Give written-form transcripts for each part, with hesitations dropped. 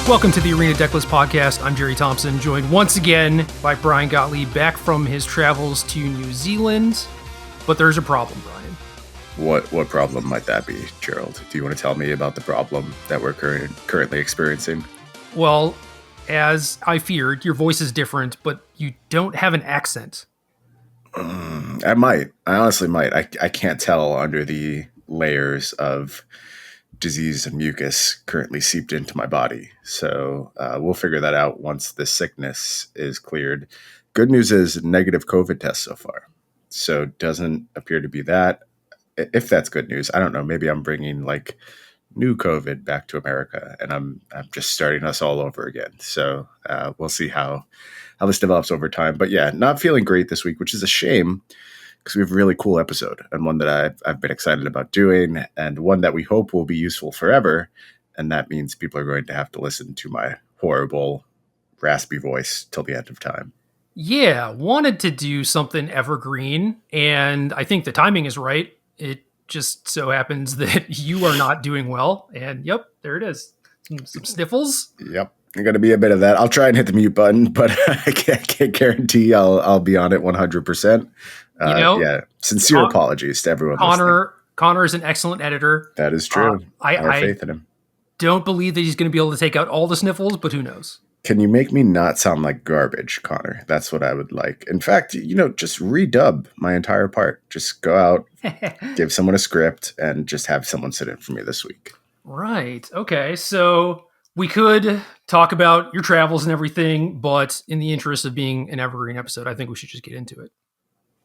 Welcome to the Arena Decklist Podcast. I'm Jerry Thompson, joined once again by Brian Gottlieb, back from his travels to New Zealand. But there's a problem, Brian. What problem might that be, Gerald? Do you want to tell me about the problem that we're currently experiencing? Well, as I feared, your voice is different, but you don't have an accent. I might. I honestly might. I can't tell under the layers of disease and mucus currently seeped into my body. So we'll figure that out once the sickness is cleared. Good news is negative COVID test so far. So doesn't appear to be that. If that's good news, I don't know. Maybe I'm bringing like new COVID back to America, and I'm just starting us all over again. So we'll see how this develops over time. But yeah, not feeling great this week, which is a shame because we have a really cool episode and one that I've been excited about doing, and one that we hope will be useful forever. And that means people are going to have to listen to my horrible, raspy voice till the end of time. Yeah, wanted to do something evergreen, and I think the timing is right. It just so happens that you are not doing well, and yep, there it is. Some sniffles. Yep, there's going to be a bit of that. I'll try and hit the mute button, but I can't guarantee I'll be on it 100%. Yeah, sincere apologies to everyone. Connor is an excellent editor. That is true. I have faith in him. Don't believe that he's going to be able to take out all the sniffles, but who knows? Can you make me not sound like garbage, Connor? That's what I would like. In fact, just redub my entire part. Just go out, give someone a script, and just have someone sit in for me this week. Right. Okay. So we could talk about your travels and everything, but in the interest of being an evergreen episode, I think we should just get into it.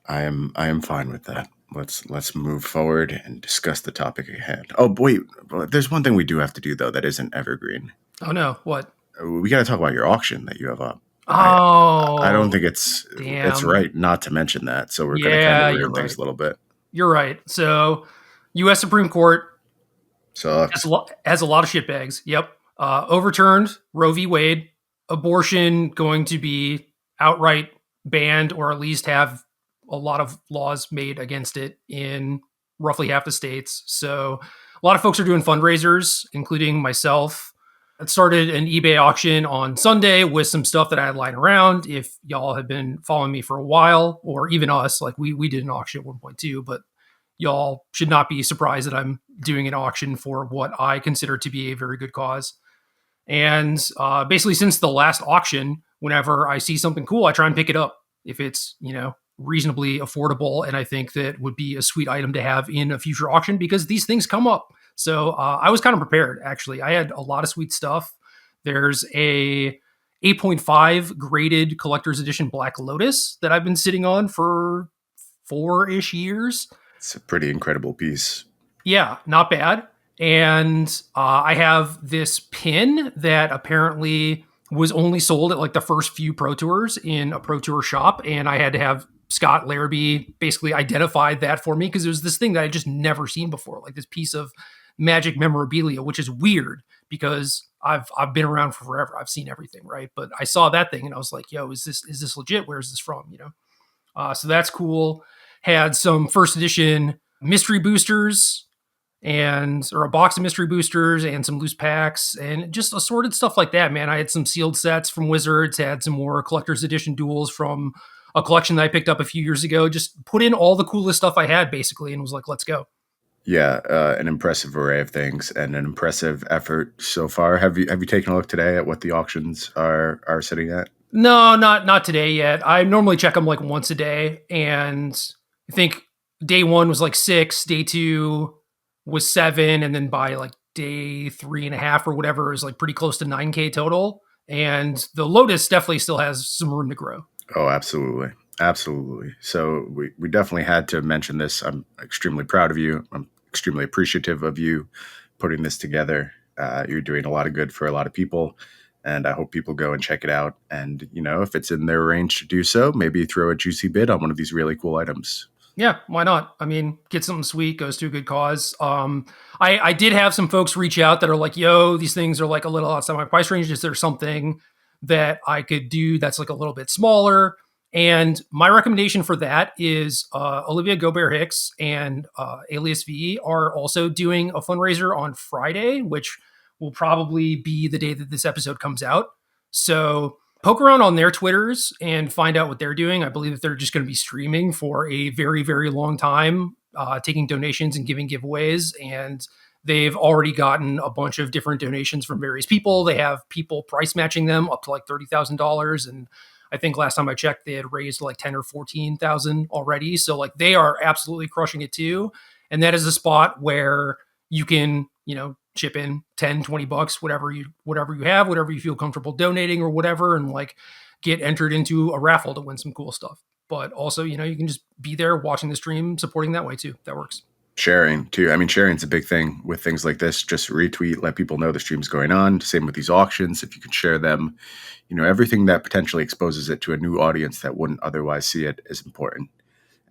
I am fine with that. Let's move forward and discuss the topic at hand. Oh, wait. There's one thing we do have to do, though, that isn't evergreen. Oh, no. What? We got to talk about your auction that you have up. Oh. I don't think it's right not to mention that. So we're going to kind of ruin things a little bit. You're right. So U.S. Supreme Court sucks. Has a lot of shitbags. Yep. Overturned Roe v. Wade. Abortion going to be outright banned, or at least have a lot of laws made against it in roughly half the states. So a lot of folks are doing fundraisers, including myself. I started an eBay auction on Sunday with some stuff that I had lying around. If y'all have been following me for a while, or even us, like we did an auction at one point too, but y'all should not be surprised that I'm doing an auction for what I consider to be a very good cause. And basically since the last auction, whenever I see something cool, I try and pick it up if it's, reasonably affordable. And I think that would be a sweet item to have in a future auction because these things come up. So I was kind of prepared, actually. I had a lot of sweet stuff. There's a 8.5 graded collector's edition Black Lotus that I've been sitting on for 4-ish years. It's a pretty incredible piece. Yeah, not bad. And I have this pin that apparently was only sold at like the first few Pro Tours in a Pro Tour shop. And I had to have Scott Larrabee basically identified that for me because it was this thing that I just never seen before, like this piece of magic memorabilia, which is weird because I've been around for forever. I've seen everything, right? But I saw that thing and I was like, yo, is this legit? Where is this from? So that's cool. Had some first edition mystery boosters or a box of mystery boosters and some loose packs and just assorted stuff like that, man. I had some sealed sets from Wizards, had some more collector's edition duels from a collection that I picked up a few years ago. Just put in all the coolest stuff I had basically and was like, let's go. Yeah, an impressive array of things and an impressive effort so far. Have you taken a look today at what the auctions are sitting at? No, not today yet. I normally check them like once a day, and I think day 1 was like 6, day 2 was 7, and then by like day 3.5 or whatever is like pretty close to 9K total. And the Lotus definitely still has some room to grow. Oh, absolutely. Absolutely. So we definitely had to mention this. I'm extremely proud of you. I'm extremely appreciative of you putting this together. You're doing a lot of good for a lot of people, and I hope people go and check it out. And, if it's in their range to do so, maybe throw a juicy bid on one of these really cool items. Yeah, why not? I mean, get something sweet, goes to a good cause. I did have some folks reach out that are like, yo, these things are like a little outside my price range. Is there something that I could do that's like a little bit smaller? And my recommendation for that is Olivia Gobert-Hicks and Alias V are also doing a fundraiser on Friday, which will probably be the day that this episode comes out. So poke around on their Twitters and find out what they're doing. I believe that they're just going to be streaming for a very, very long time, taking donations and giving giveaways. And they've already gotten a bunch of different donations from various people. They have people price matching them up to like $30,000. And I think last time I checked, they had raised like 10 or 14,000 already. So like they are absolutely crushing it too. And that is a spot where you can, chip in 10, 20 bucks, whatever you have, whatever you feel comfortable donating or whatever, and like get entered into a raffle to win some cool stuff. But also, you can just be there watching the stream, supporting that way too. That works. Sharing too. I mean, sharing's a big thing with things like this. Just retweet, let people know the stream's going on. Same with these auctions. If you can share them, everything that potentially exposes it to a new audience that wouldn't otherwise see it is important.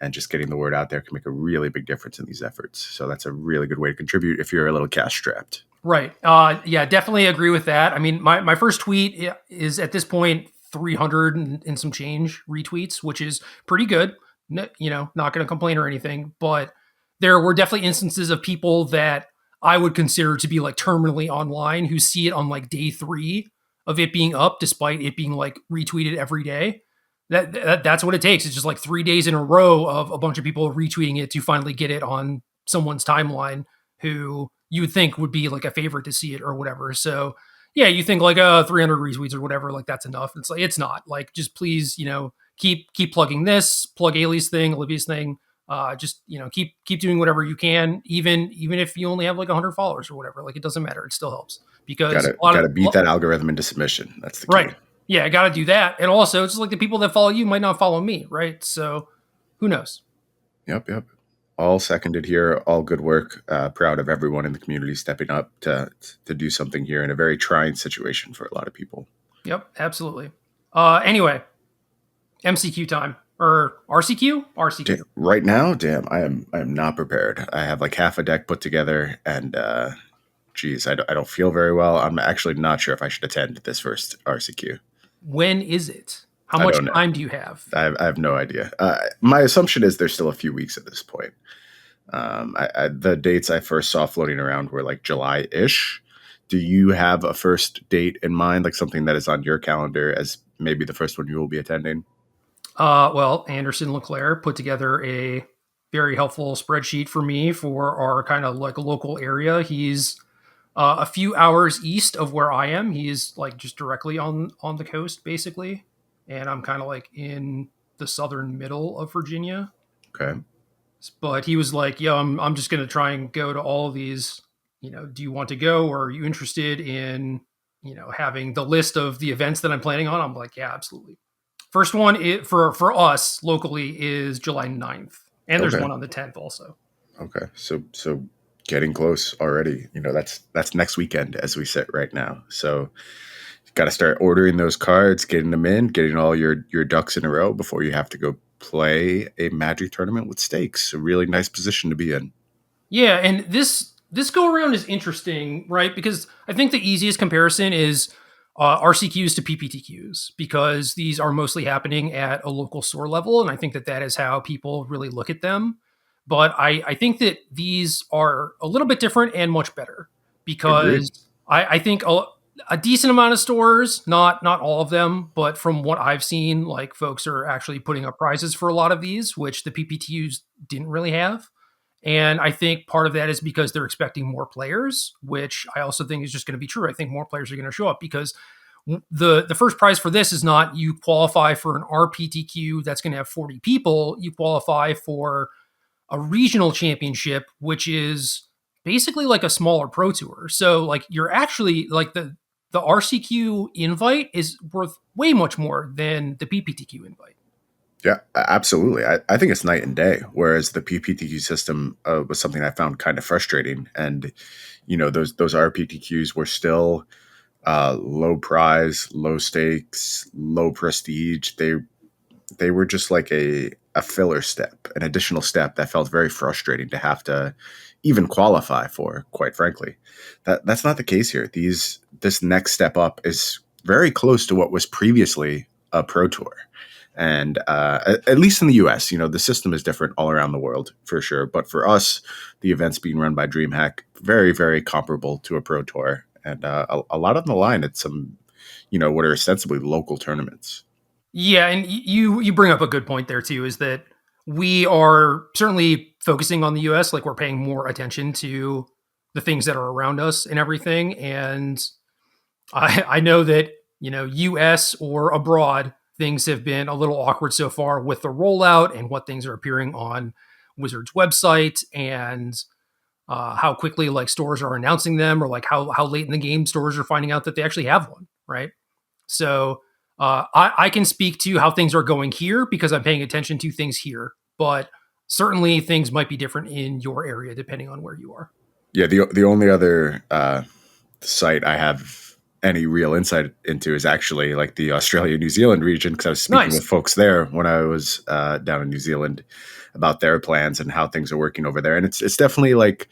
And just getting the word out there can make a really big difference in these efforts. So that's a really good way to contribute if you're a little cash strapped. Right. Yeah, definitely agree with that. I mean, my first tweet is at this point 300 and some change retweets, which is pretty good. Not going to complain or anything, but there were definitely instances of people that I would consider to be like terminally online who see it on like day 3 of it being up, despite it being like retweeted every day. That's what it takes. It's just like 3 days in a row of a bunch of people retweeting it to finally get it on someone's timeline who you would think would be like a favorite to see it or whatever. So yeah, you think like 300 retweets or whatever, like that's enough. It's like, it's not. Like, just please, keep plugging this, plug Ailey's thing, Olivia's thing. Just keep doing whatever you can, even if you only have like 100 followers or whatever. Like, it doesn't matter. It still helps because gotta beat that algorithm into submission. That's the key. Right. Yeah, I got to do that. And also, it's just like the people that follow you might not follow me, right? So who knows? Yep. All seconded here. All good work. Proud of everyone in the community stepping up to do something here in a very trying situation for a lot of people. Yep, absolutely. Anyway, MCQ time or RCQ? RCQ. Right now, damn, I am not prepared. I have like half a deck put together, and geez, I don't feel very well. I'm actually not sure if I should attend this first RCQ. When is it? How much time do you have? I have no idea. My assumption is there's still a few weeks at this point. The dates I first saw floating around were like July-ish. Do you have a first date in mind, like something that is on your calendar as maybe the first one you will be attending? Well, Anderson Leclerc put together a very helpful spreadsheet for me for our kind of like local area. He's a few hours east of where I am. He's like just directly on the coast, basically. And I'm kind of like in the southern middle of Virginia. Okay. But he was like, yo, I'm just going to try and go to all of these. Do you want to go, or are you interested in, having the list of the events that I'm planning on? I'm like, yeah, absolutely. First one for us locally is July 9th. And there's one on the 10th also. Okay. So getting close already. That's next weekend as we sit right now. So you've got to start ordering those cards, getting them in, getting all your ducks in a row before you have to go play a Magic tournament with stakes. A really nice position to be in. Yeah, and this go around is interesting, right? Because I think the easiest comparison is RCQs to PPTQs, because these are mostly happening at a local store level, and I think that is how people really look at them. But I think that these are a little bit different and much better, because I think a decent amount of stores, not all of them, but from what I've seen, like folks are actually putting up prizes for a lot of these, which the PPTQs didn't really have. And I think part of that is because they're expecting more players, which I also think is just going to be true. I think more players are going to show up because the first prize for this is not you qualify for an RPTQ that's going to have 40 people. You qualify for a regional championship, which is basically like a smaller pro tour. So like you're actually like the RCQ invite is worth way much more than the PPTQ invite. Yeah, absolutely. I think it's night and day. Whereas the PPTQ system was something I found kind of frustrating, and those RPTQs were still low prize, low stakes, low prestige. They were just like a filler step, an additional step that felt very frustrating to have to even qualify for. Quite frankly, that's not the case here. This next step up is very close to what was previously a pro tour. And at least in the US, the system is different all around the world for sure. But for us, the events being run by DreamHack, very, very comparable to a pro tour. and a lot on the line at some, what are ostensibly local tournaments. Yeah, and you bring up a good point there too. Is that we are certainly focusing on the U.S. Like we're paying more attention to the things that are around us and everything. And I know that U.S. or abroad, things have been a little awkward so far with the rollout and what things are appearing on Wizards website and how quickly like stores are announcing them or like how late in the game stores are finding out that they actually have one, right? So I can speak to how things are going here because I'm paying attention to things here, but certainly things might be different in your area depending on where you are. Yeah, the only other site I have any real insight into is actually like the Australia New Zealand region, because I was speaking Nice. with folks there when I was down in New Zealand about their plans and how things are working over there, and it's definitely like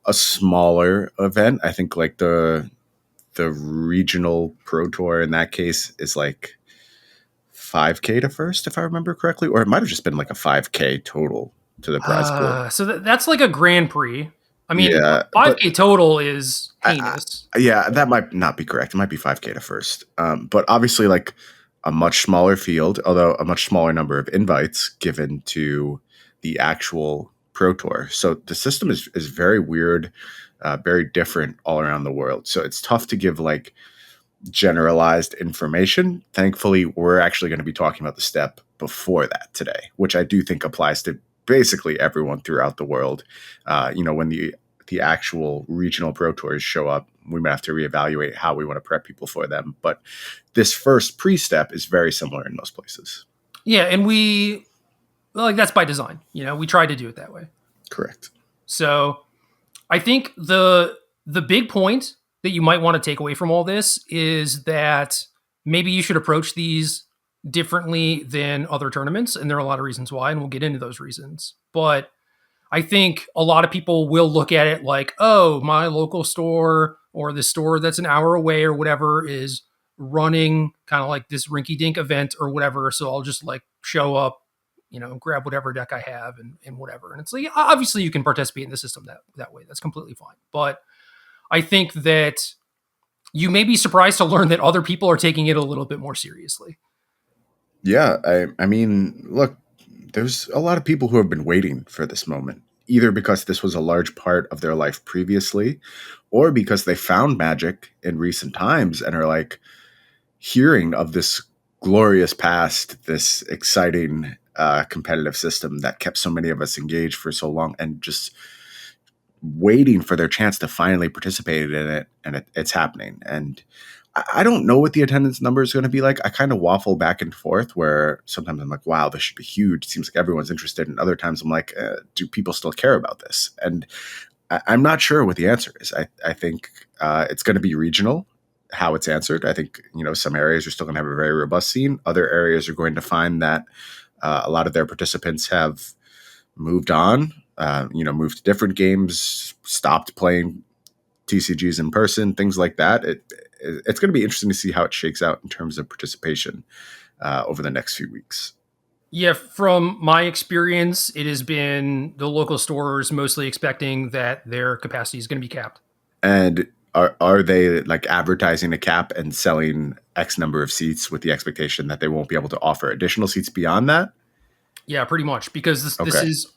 a smaller event. I think like the regional pro tour in that case is like 5K to first, if I remember correctly, or it might have just been like a 5K total to the prize pool. So that's like a Grand Prix. I mean, Yeah, but 5K total is I, heinous. yeah, that might not be correct. It might be 5K to first. But obviously, like a much smaller field, although a much smaller number of invites given to the actual Pro Tour. So the system is very weird, very different all around the world. So it's tough to give like generalized information. Thankfully, we're actually going to be talking about the step before that today, which I do think applies to basically everyone throughout the world. When the actual regional pro tours show up, we might have to reevaluate how we want to prep people for them. But this first pre-step is very similar in most places. Yeah, and we like that's by design. We try to do it that way. Correct. So I think the big point that you might want to take away from all this is that maybe you should approach these differently than other tournaments, and there are a lot of reasons why, and we'll get into those reasons. But I think a lot of people will look at it like, oh, my local store or the store that's an hour away or whatever is running kind of like this rinky dink event or whatever. So I'll just like show up, grab whatever deck I have and whatever. And it's like, obviously you can participate in the system that way. That's completely fine. But I think that you may be surprised to learn that other people are taking it a little bit more seriously. Yeah, I mean, look, there's a lot of people who have been waiting for this moment, either because this was a large part of their life previously, or because they found Magic in recent times and are like hearing of this glorious past, this exciting competitive system that kept so many of us engaged for so long, and just waiting for their chance to finally participate in it, and it's happening. And I don't know what the attendance number is going to be like. I kind of waffle back and forth where sometimes I'm like, wow, this should be huge. It seems like everyone's interested. And other times I'm like, do people still care about this? And I'm not sure what the answer is. I think it's going to be regional, how it's answered. I think, some areas are still going to have a very robust scene. Other areas are going to find that a lot of their participants have moved on, moved to different games, stopped playing TCGs in person, things like that. It's going to be interesting to see how it shakes out in terms of participation over the next few weeks. Yeah, from my experience, it has been the local stores mostly expecting that their capacity is going to be capped. And are they like advertising a cap and selling X number of seats with the expectation that they won't be able to offer additional seats beyond that? Yeah, pretty much because Okay.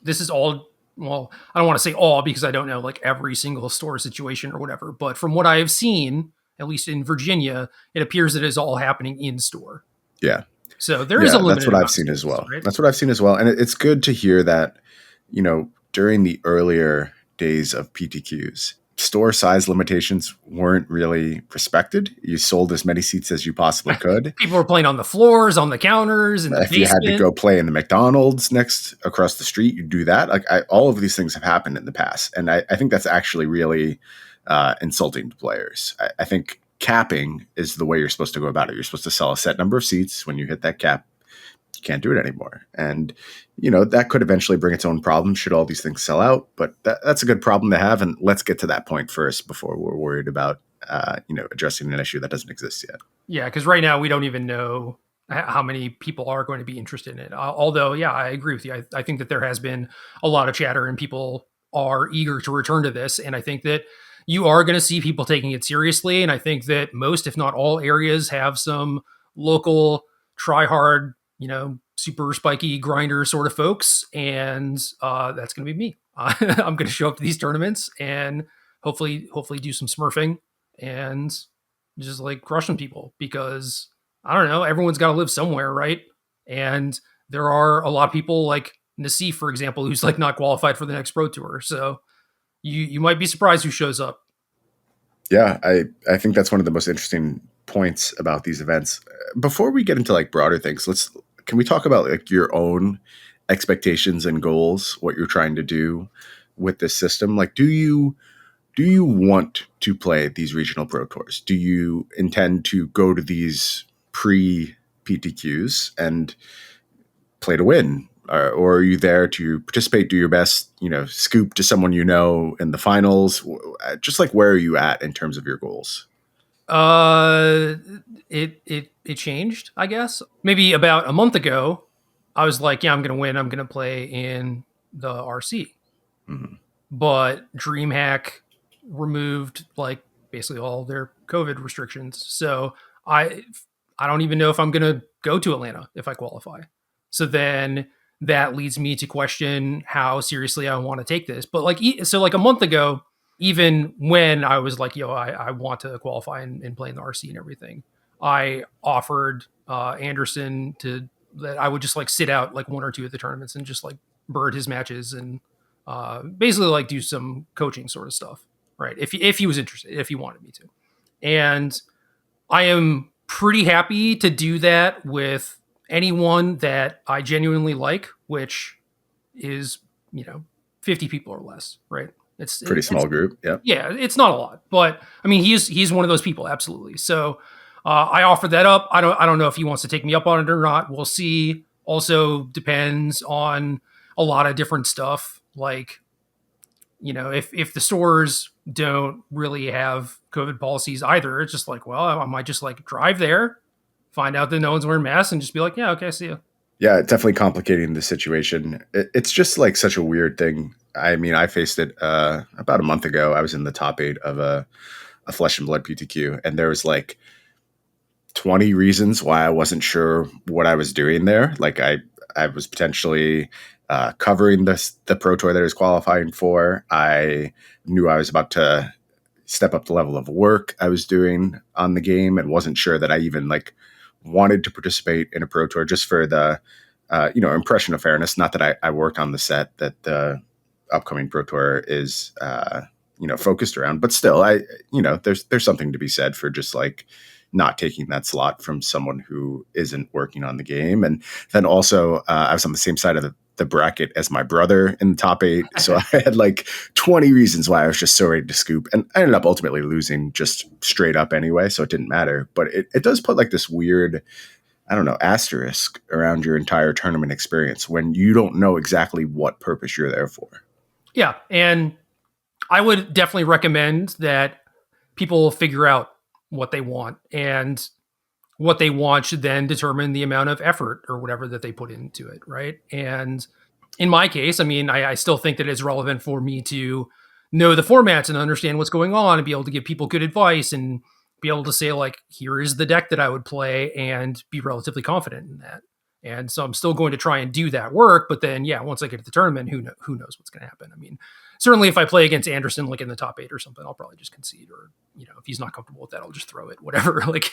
this is all. Well, I don't want to say all because I don't know like every single store situation or whatever. But from what I have seen, at least in Virginia, it appears that it is all happening in store. Yeah. So there is a Yeah, that's limited what I've amount of seen as space, well. right? That's what I've seen as well. And it's good to hear that, during the earlier days of PTQs, store size limitations weren't really respected. You sold as many seats as you possibly could. People were playing on the floors, on the counters, in the If you had to basement. go play in the McDonald's next across the street, you do that. Like all of these things have happened in the past, and I think that's actually really insulting to players. I think capping is the way you're supposed to go about it. You're supposed to sell a set number of seats. When you hit that cap, you can't do it anymore, and that could eventually bring its own problems should all these things sell out. But that's a good problem to have, and let's get to that point first before we're worried about addressing an issue that doesn't exist yet. Yeah, because right now we don't even know how many people are going to be interested in it. Although, yeah, I agree with you. I think that there has been a lot of chatter and people are eager to return to this. And I think that, you are going to see people taking it seriously. And I think that most, if not all, areas have some local try hard, super spiky grinder sort of folks. And that's going to be me. I'm going to show up to these tournaments and hopefully do some smurfing and just like crushing people because I don't know, everyone's got to live somewhere, right? And there are a lot of people like Nassif, for example, who's like not qualified for the next pro tour. So you might be surprised who shows up. Yeah, I think that's one of the most interesting points about these events. Before we get into like broader things, can we talk about like your own expectations and goals, what you're trying to do with this system? Like do you want to play these regional pro tours? Do you intend to go to these pre PTQs and play to win? Or are you there to participate, do your best, scoop to someone in the finals? Just like where are you at in terms of your goals? Uh, it changed, I guess. Maybe about a month ago, I was like, yeah, I'm gonna win. I'm gonna play in the RC. Mhm. But DreamHack removed like basically all their COVID restrictions. So I I don't even know if I'm gonna go to Atlanta if I qualify. So then that leads me to question how seriously I want to take this. But so like a month ago, even when I was like, yo, I want to qualify and play in the RC and everything, I offered Anderson to that I would just like sit out like one or two of the tournaments and just like bird his matches and basically like do some coaching sort of stuff, right? If he was interested, if he wanted me to, and I am pretty happy to do that with anyone that I genuinely like, which is 50 people or less, right? Pretty It's small group. Yeah. yeah, it's not a lot, but I mean he's one of those people, absolutely. So I offered that up. I don't know if he wants to take me up on it or not. We'll see. Also depends on a lot of different stuff like if the stores don't really have COVID policies either, it's just like, well, I might just like drive there, find out that no one's wearing masks, and just be like, yeah, okay, see you. Yeah, it's definitely complicating the situation. It's just like such a weird thing. I mean, I faced it about a month ago. I was in the top 8 of a Flesh and Blood PTQ, and there was like 20 reasons why I wasn't sure what I was doing there. Like I was potentially covering the pro tour that I was qualifying for. I knew I was about to step up the level of work I was doing on the game, and wasn't sure that I even like wanted to participate in a pro tour just for the impression of fairness. Not that I worked on the set that the upcoming pro tour is focused around, but still, there's something to be said for just like not taking that slot from someone who isn't working on the game. And then also, I was on the same side of the bracket as my brother in the top 8. So I had like 20 reasons why I was just so ready to scoop. And I ended up ultimately losing just straight up anyway. So it didn't matter. But it does put like this weird, I don't know, asterisk around your entire tournament experience when you don't know exactly what purpose you're there for. Yeah, and I would definitely recommend that people figure out what they want, and what they want should then determine the amount of effort or whatever that they put into it, right? And in my case, I mean, I still think that it's relevant for me to know the formats and understand what's going on and be able to give people good advice and be able to say like, here is the deck that I would play and be relatively confident in that. And so I'm still going to try and do that work, but then yeah, once I get to the tournament, who knows what's going to happen? I mean, certainly if I play against Anderson like in the top 8 or something, I'll probably just concede, or if he's not comfortable with that, I'll just throw it, whatever. Like,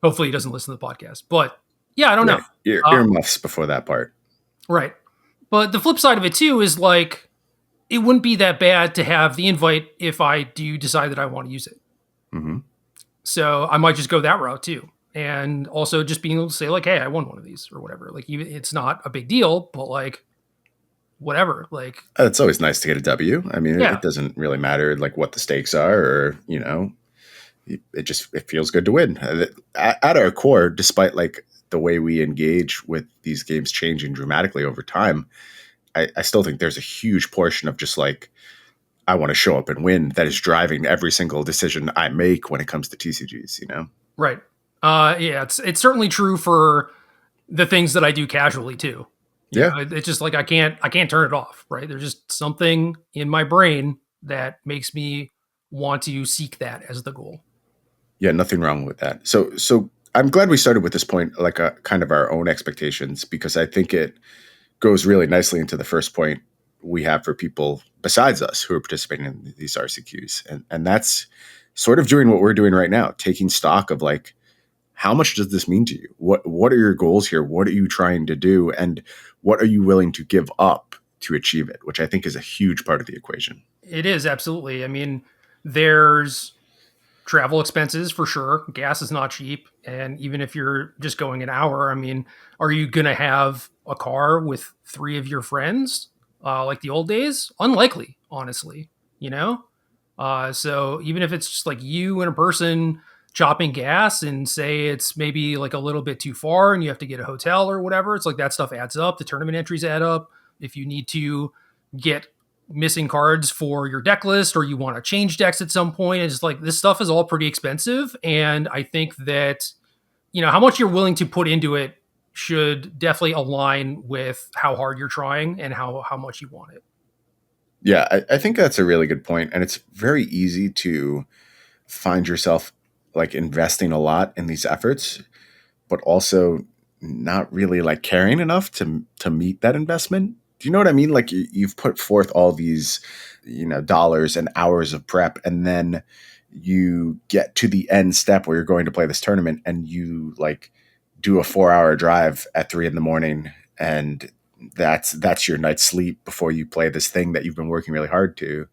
hopefully he doesn't listen to the podcast, but yeah, I don't know. Yeah, earmuffs before that part. Right. But the flip side of it too is like, it wouldn't be that bad to have the invite if I do decide that I want to use it. Mm-hmm. So I might just go that route too. And also just being able to say like, hey, I won one of these or whatever. Like, it's not a big deal, but like, whatever. Like, It's always nice to get a W. I mean, yeah, it doesn't really matter like what the stakes are, or it feels good to win. At our core, despite like the way we engage with these games changing dramatically over time, I still think there's a huge portion of just like, I want to show up and win that is driving every single decision I make when it comes to TCGs. right. Yeah, it's certainly true for the things that I do casually too. Yeah. It's just like I can't turn it off, right? There's just something in my brain that makes me want to seek that as the goal. Yeah, nothing wrong with that. So I'm glad we started with this point, like a kind of our own expectations, because I think it goes really nicely into the first point we have for people besides us who are participating in these RCQs. And that's sort of doing what we're doing right now, taking stock of like, how much does this mean to you? What are your goals here? What are you trying to do? And what are you willing to give up to achieve it? Which I think is a huge part of the equation. It is absolutely. I mean, there's travel expenses for sure. Gas is not cheap. And even if you're just going an hour, I mean, are you going to have a car with three of your friends like the old days? Unlikely, honestly, you know? So even if it's just like you and a person chopping gas and say it's maybe like a little bit too far and you have to get a hotel or whatever, it's like that stuff adds up. The tournament entries add up. If you need to get missing cards for your deck list or you want to change decks at some point, it's like this stuff is all pretty expensive. And I think that, you know, how much you're willing to put into it should definitely align with how hard you're trying and how much you want it. Yeah, I think that's a really good point. And it's very easy to find yourself like investing a lot in these efforts, but also not really like caring enough to meet that investment. Do you know what I mean? Like you've put forth all these, dollars and hours of prep, and then you get to the end step where you're going to play this tournament, and you like do a 4 hour drive at 3 in the morning, and that's your night's sleep before you play this thing that you've been working really hard to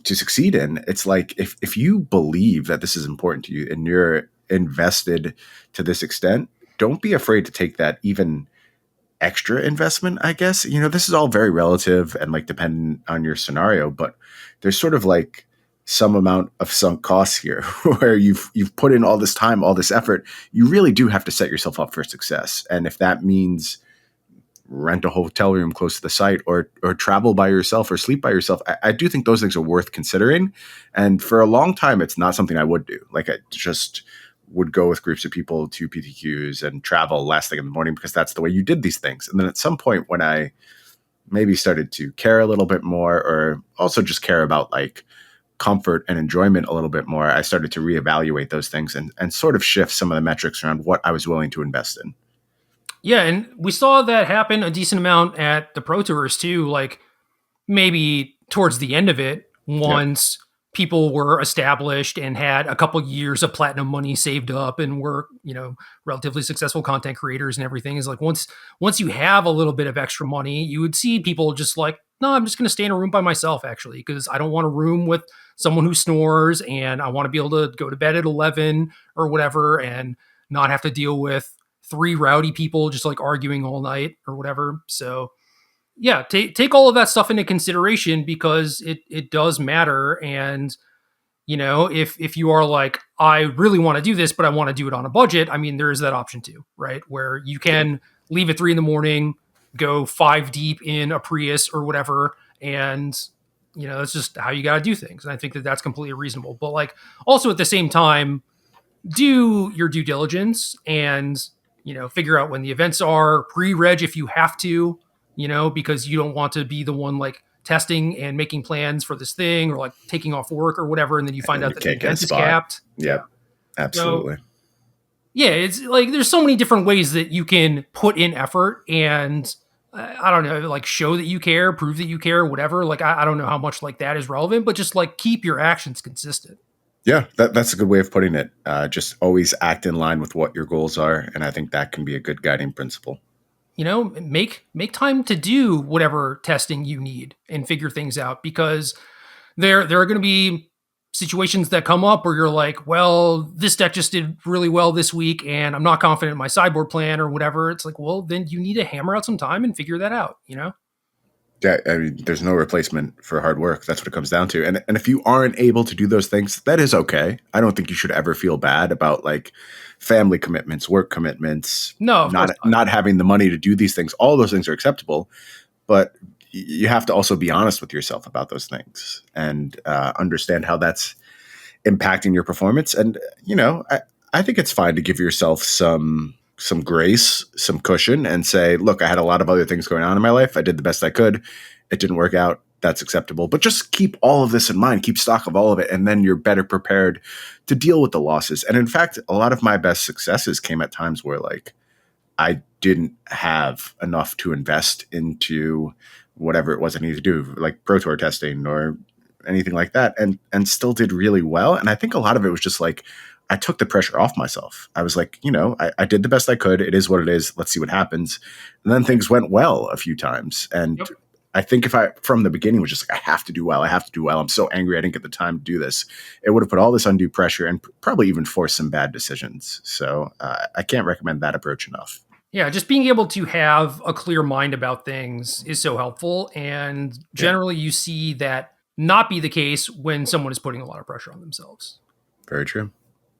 succeed in. It's like if you believe that this is important to you and you're invested to this extent, don't be afraid to take that even extra investment, I guess. This is all very relative and like dependent on your scenario, but there's sort of like some amount of sunk costs here where you've put in all this time, all this effort. You really do have to set yourself up for success. And if that means rent a hotel room close to the site or travel by yourself or sleep by yourself, I do think those things are worth considering. And for a long time, it's not something I would do. Like I just would go with groups of people to PTQs and travel last thing in the morning because that's the way you did these things. And then at some point when I maybe started to care a little bit more, or also just care about like comfort and enjoyment a little bit more, I started to reevaluate those things and sort of shift some of the metrics around what I was willing to invest in. Yeah, and we saw that happen a decent amount at the Pro Tours too. Like maybe towards the end of it, Yeah. once people were established and had a couple years of platinum money saved up and were, you know, relatively successful content creators and everything, is like once you have a little bit of extra money, you would see people just like, no, I'm just going to stay in a room by myself actually, because I don't want a room with someone who snores, and I want to be able to go to bed at 11 or whatever and not have to deal with three rowdy people just like arguing all night or whatever. So yeah, take all of that stuff into consideration because it does matter. And you know, if you are like, I really want to do this, but I want to do it on a budget, I mean, there is that option too, right? Where you Yeah. can leave at 3 in the morning, go five deep in a Prius or whatever, and you know, that's just how you got to do things. And I think that that's completely reasonable. But like, also at the same time, do your due diligence and you know, figure out when the events are, pre-reg if you have to, you know, because you don't want to be the one like testing and making plans for this thing or like taking off work or whatever, and then you And find then out you that the can't get a event is spot. capped. Yeah. Yep. So Absolutely. yeah, it's like there's so many different ways that you can put in effort and I don't know, like show that you care, prove that you care, whatever. Like I don't know how much like that is relevant, but just like keep your actions consistent. Yeah, that's a good way of putting it. Just always act in line with what your goals are, and I think that can be a good guiding principle. You know, make time to do whatever testing you need and figure things out, because there are going to be situations that come up where you're like, well, this deck just did really well this week and I'm not confident in my sideboard plan or whatever. It's like, well, then you need to hammer out some time and figure that out, you know? Yeah, I mean, there's no replacement for hard work. That's what it comes down to. And if you aren't able to do those things, that is okay. I don't think you should ever feel bad about like family commitments, work commitments, No, of course not. not having the money to do these things. All those things are acceptable, but you have to also be honest with yourself about those things and understand how that's impacting your performance. And I think it's fine to give yourself some grace, some cushion, and say, look, I had a lot of other things going on in my life. I did the best I could. It didn't work out. that's acceptable. But just keep all of this in mind, keep stock of all of it, and then you're better prepared to deal with the losses. And in fact, a lot of my best successes came at times where like I didn't have enough to invest into whatever it was I needed to do, like Pro Tour testing or anything like that, and still did really well. And I think a lot of it was just like I took the pressure off myself. I was like, I did the best I could. It is what it is. Let's see what happens. And then things went well a few times. And Yep. I think if I from the beginning was just like, I have to do well. I have to do well. I'm so angry I didn't get the time to do this. It would have put all this undue pressure and probably even forced some bad decisions. So I can't recommend that approach enough. Yeah, just being able to have a clear mind about things is so helpful. And Yeah, generally, you see that not be the case when someone is putting a lot of pressure on themselves. very true.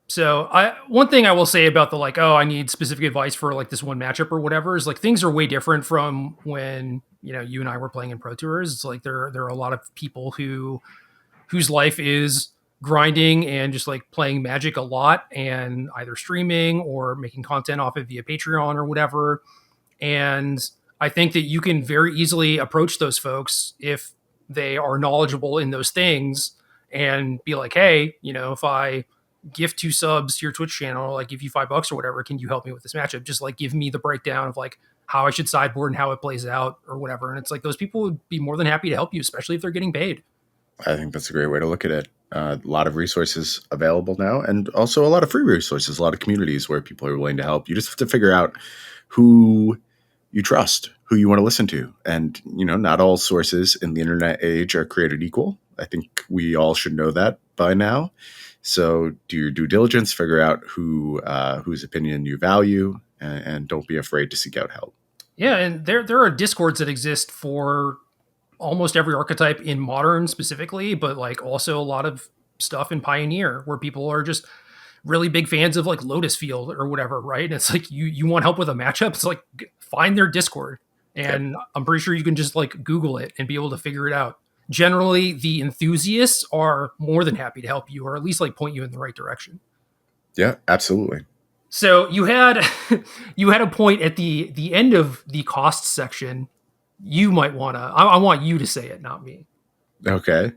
So, one thing I will say about the like, oh, I need specific advice for like this one matchup or whatever is like things are way different from when you and I were playing in Pro Tours. It's like there are a lot of people whose life is grinding and just like playing Magic a lot and either streaming or making content off it via Patreon or whatever. And I think that you can very easily approach those folks if they are knowledgeable in those things and be like, hey, if I gift 2 subs to your Twitch channel, like give you $5 or whatever, can you help me with this matchup? Just like give me the breakdown of like how I should sideboard and how it plays out or whatever. And it's like those people would be more than happy to help you, especially if they're getting paid. I think that's a great way to look at it. A lot of resources available now, and also a lot of free resources, a lot of communities where people are willing to help. You just have to figure out who you trust, who you want to listen to. And, not all sources in the internet age are created equal. I think we all should know that by now. So do your due diligence, figure out whose opinion you value, and don't be afraid to seek out help. Yeah, and there are discords that exist for almost every archetype in modern specifically, but like also a lot of stuff in Pioneer where people are just really big fans of like Lotus Field or whatever, right? And it's like you want help with a matchup, it's like find their Discord. Yep. And I'm pretty sure you can just like Google it and be able to figure it out. Generally, the enthusiasts are more than happy to help you or at least like point you in the right direction. Yeah, absolutely. So you had you had a point at the end of the costs section. You might wanna. I want you to say it, not me. Okay.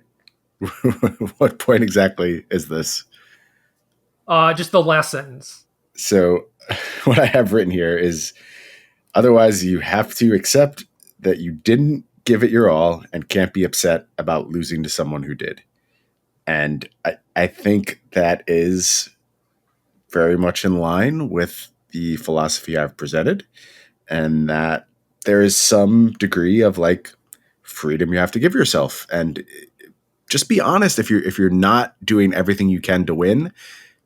What point exactly is this? Just the last sentence. So, what I have written here is otherwise, you have to accept that you didn't give it your all and can't be upset about losing to someone who did. And I think that is very much in line with the philosophy I've presented, and that there is some degree of like freedom you have to give yourself. And just be honest if you're not doing everything you can to win,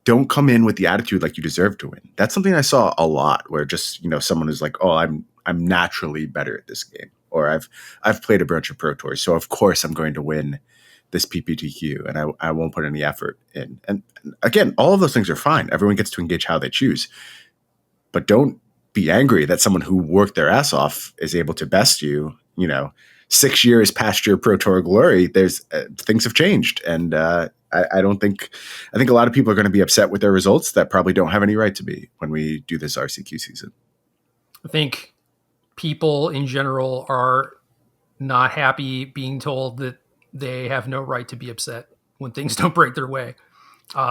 don't come in with the attitude like you deserve to win. That's something I saw a lot where just, someone is like, "Oh, I'm naturally better at this game," or I've played a bunch of Pro Tours, so of course I'm going to win this PPTQ and I won't put any effort in. And again, all of those things are fine. Everyone gets to engage how they choose. But don't be angry that someone who worked their ass off is able to best you, 6 years past your Pro Tour glory. There's things have changed. And I don't think, I think a lot of people are going to be upset with their results that probably don't have any right to be when we do this RCQ season. I think people in general are not happy being told that they have no right to be upset when things don't break their way,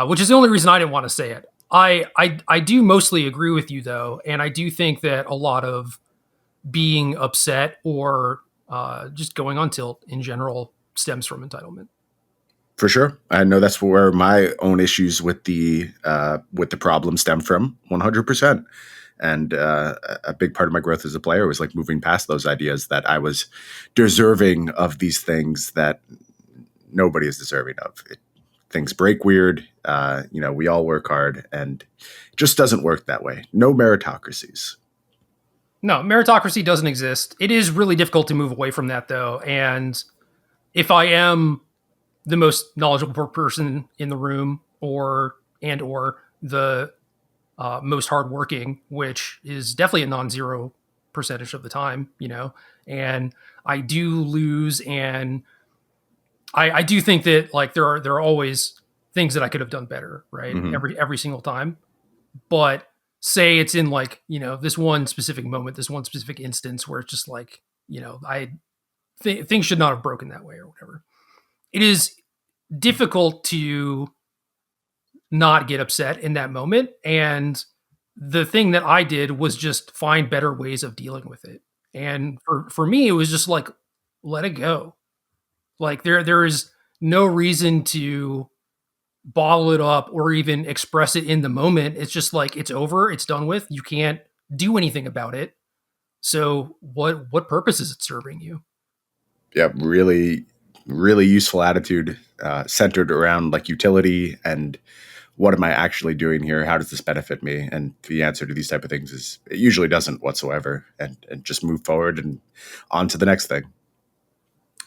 which is the only reason I didn't want to say it. I do mostly agree with you though, and I do think that a lot of being upset or just going on tilt in general stems from entitlement. For sure. I know that's where my own issues with the problem stem from 100%. And a big part of my growth as a player was like moving past those ideas that I was deserving of these things that nobody is deserving of. Things break weird. We all work hard, and it just doesn't work that way. No meritocracies. No, meritocracy doesn't exist. It is really difficult to move away from that though. And if I am the most knowledgeable person in the room or the most hardworking, which is definitely a non-zero percentage of the time, and I do lose, and I do think that like there are always things that I could have done better, right? Mm-hmm. Every single time. But say it's in like, this one specific moment, this one specific instance where it's just like, I things should not have broken that way or whatever. It is difficult to not get upset in that moment. And the thing that I did was just find better ways of dealing with it. And for me, it was just like, let it go. Like there is no reason to bottle it up or even express it in the moment. It's just like it's over, it's done with. You can't do anything about it. So what purpose is it serving you? Yeah, really, really useful attitude centered around like utility and what am I actually doing here? How does this benefit me? And the answer to these type of things is it usually doesn't whatsoever, and just move forward and on to the next thing.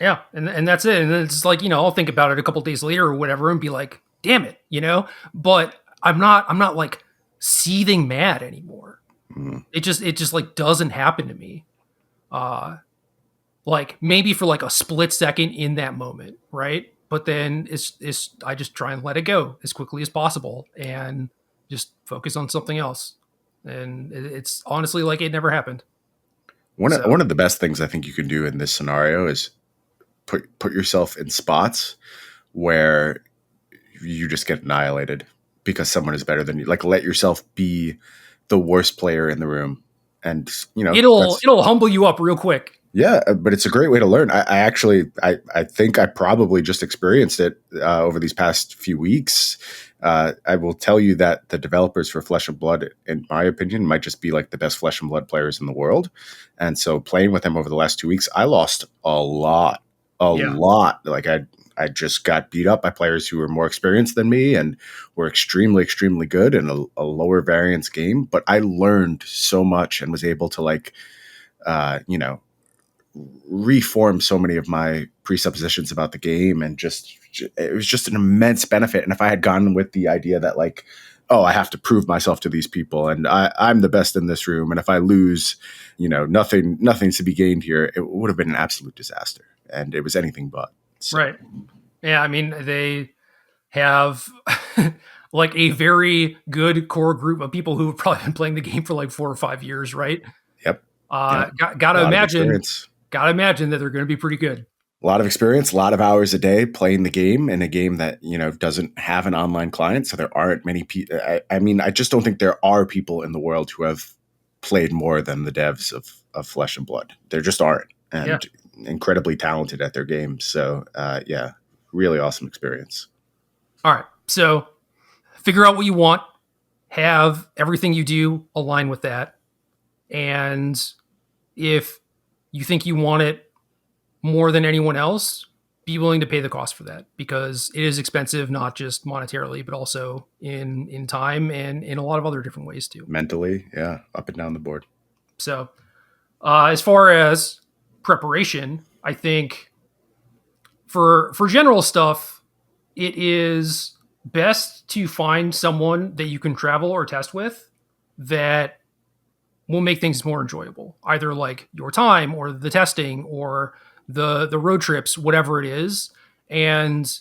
Yeah, and that's it. And then it's like, I'll think about it a couple days later or whatever and be like, damn it. But I'm not like seething mad anymore. Mm. It just like doesn't happen to me. Uh like maybe for like a split second in that moment, right? But then it's I just try and let it go as quickly as possible and just focus on something else. And it's honestly like it never happened. One So of the best things I think you can do in this scenario is put yourself in spots where you just get annihilated because someone is better than you. Like let yourself be the worst player in the room, and it'll that's it'll humble you up real quick. yeah. But it's a great way to learn. I actually I think I probably just experienced it over these past few weeks. I will tell you that the developers for Flesh and Blood, in my opinion, might just be like the best Flesh and Blood players in the world. And so playing with them over the last 2 weeks, I lost a Yeah. lot. Like I just got beat up by players who were more experienced than me and were extremely, extremely good in a lower variance game. But I learned so much and was able to like, you know, reform so many of my presuppositions about the game, and just it was just an immense benefit. And if I had gone with the idea that like, oh, I have to prove myself to these people and I'm the best in this room, and if I lose, nothing's to be gained here, it would have been an absolute disaster. And it was anything but. So Right. Yeah, I mean, they have like a very good core group of people who have probably been playing the game for like 4 or 5 years, right? yep. Yep. Gotta A lot of imagine, experience. gotta imagine that they're going to be pretty good. A lot of experience, a lot of hours a day playing the game in a game that doesn't have an online client. So there aren't many people. I mean, I just don't think there are people in the world who have played more than the devs of Flesh and Blood. There just aren't, Yeah. and incredibly talented at their games. So yeah, really awesome experience. All right. So figure out what you want, have everything you do align with that. And if you think you want it more than anyone else, be willing to pay the cost for that because it is expensive, not just monetarily, but also in time and in a lot of other different ways too. Mentally, yeah, up and down the board. So, as far as preparation, I think for general stuff, it is best to find someone that you can travel or test with that will make things more enjoyable. Either like your time or the testing or the road trips, whatever it is. And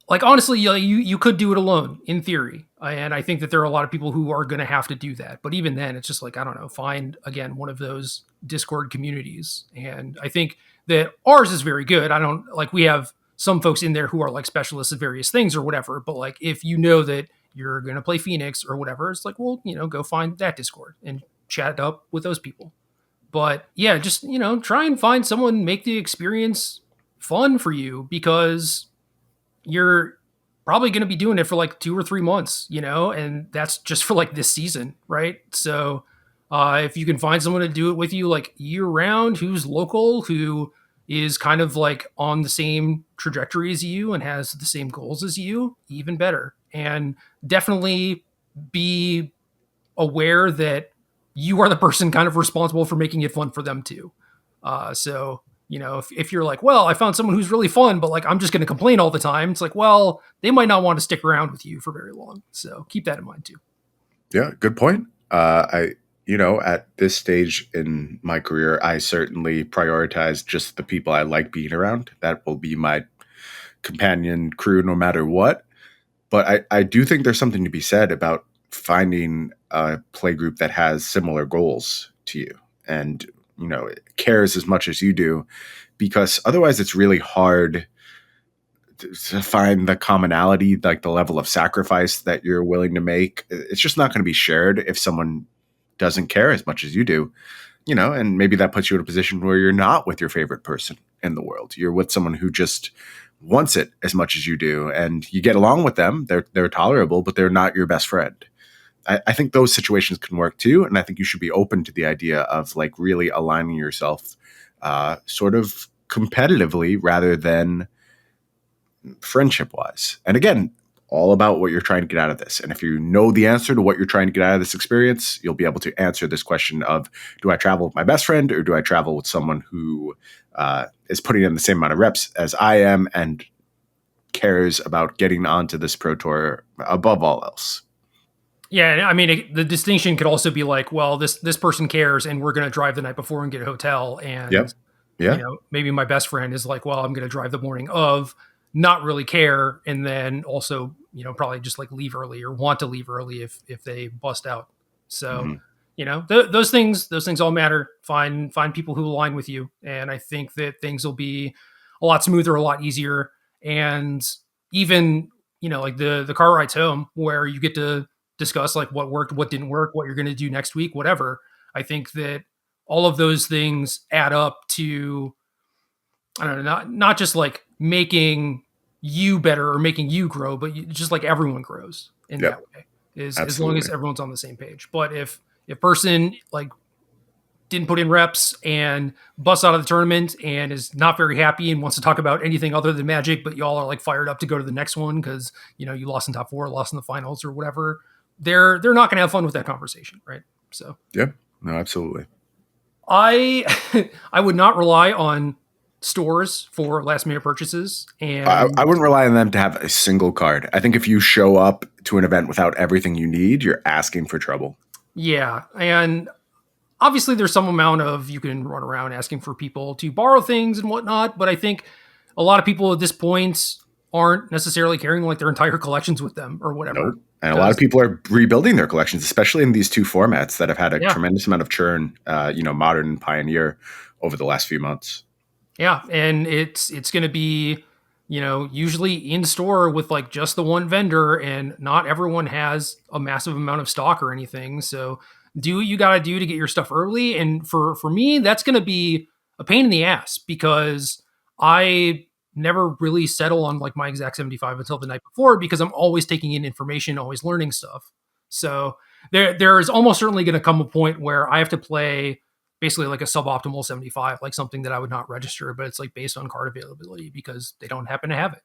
like honestly, you could do it alone in theory, and I think that there are a lot of people who are going to have to do that. But even then, it's just like I don't know, find again one of those Discord communities, and I think that ours is very good. I don't like we have some folks in there who are like specialists of various things or whatever. But like if you know that you're going to play Phoenix or whatever, it's like well, go find that Discord and chat up with those people. But yeah, just try and find someone, make the experience fun for you because you're probably going to be doing it for like 2 or 3 months, and that's just for like this season, right? So if you can find someone to do it with you like year round, who's local, who is kind of like on the same trajectory as you and has the same goals as you, even better. And definitely be aware that you are the person kind of responsible for making it fun for them too. So if you're like, well, I found someone who's really fun, but like I'm just going to complain all the time, it's like, well, they might not want to stick around with you for very long. So keep that in mind too. Yeah, good point. At this stage in my career, I certainly prioritize just the people I like being around. That will be my companion crew no matter what. But I do think there's something to be said about finding a play group that has similar goals to you. And, cares as much as you do, because otherwise it's really hard to find the commonality, like the level of sacrifice that you're willing to make. It's just not going to be shared if someone doesn't care as much as you do, and maybe that puts you in a position where you're not with your favorite person in the world. You're with someone who just wants it as much as you do, and you get along with them. They're tolerable, but they're not your best friend. I think those situations can work too, and I think you should be open to the idea of like really aligning yourself, sort of competitively rather than friendship wise. And again, all about what you're trying to get out of this. And if you know the answer to what you're trying to get out of this experience, you'll be able to answer this question of, do I travel with my best friend, or do I travel with someone who is putting in the same amount of reps as I am and cares about getting onto this pro tour above all else? Yeah, I mean, the distinction could also be like, well, this person cares, and we're going to drive the night before and get a hotel, and Yep. Yeah. maybe my best friend is like, well, I'm going to drive the morning of, not really care, and then also, probably just like leave early or want to leave early if they bust out. So, Hmm. those things all matter. Find people who align with you, and I think that things will be a lot smoother, a lot easier, and even like the car rides home where you get to discuss like what worked, what didn't work, what you're going to do next week, whatever. I think that all of those things add up to, I don't know, not just like making you better or making you grow, but just like everyone grows in that Yep. way. Is as long as Absolutely. everyone's on the same page. But if person like didn't put in reps and busts out of the tournament and is not very happy and wants to talk about anything other than Magic, but y'all are like fired up to go to the next one because you lost in top four, lost in the finals or whatever, they're not going to have fun with that conversation, right? So Yep. No, absolutely. I I would not rely on stores for last minute purchases, I and wouldn't rely on them to have a single card. I think if you show up to an event without everything you need, you're asking for trouble. yeah, and obviously there's some amount of, you can run around asking for people to borrow things and whatnot, but I think a lot of people at this point aren't necessarily carrying like their entire collections with them or whatever. Nope. And a lot of Because people are rebuilding their collections, especially in these two formats that have had a yeah, tremendous amount of churn, Modern and Pioneer, over the last few months. yeah, and it's going to be usually in store with like just the one vendor, and not everyone has a massive amount of stock or anything. So do what you got to do to get your stuff early. And for me, that's going to be a pain in the ass because I never really settle on like my exact 75 until the night before, because I'm always taking in information, always learning stuff. So there is almost certainly going to come a point where I have to play basically like a suboptimal 75, like something that I would not register, but it's like based on card availability because they don't happen to have it.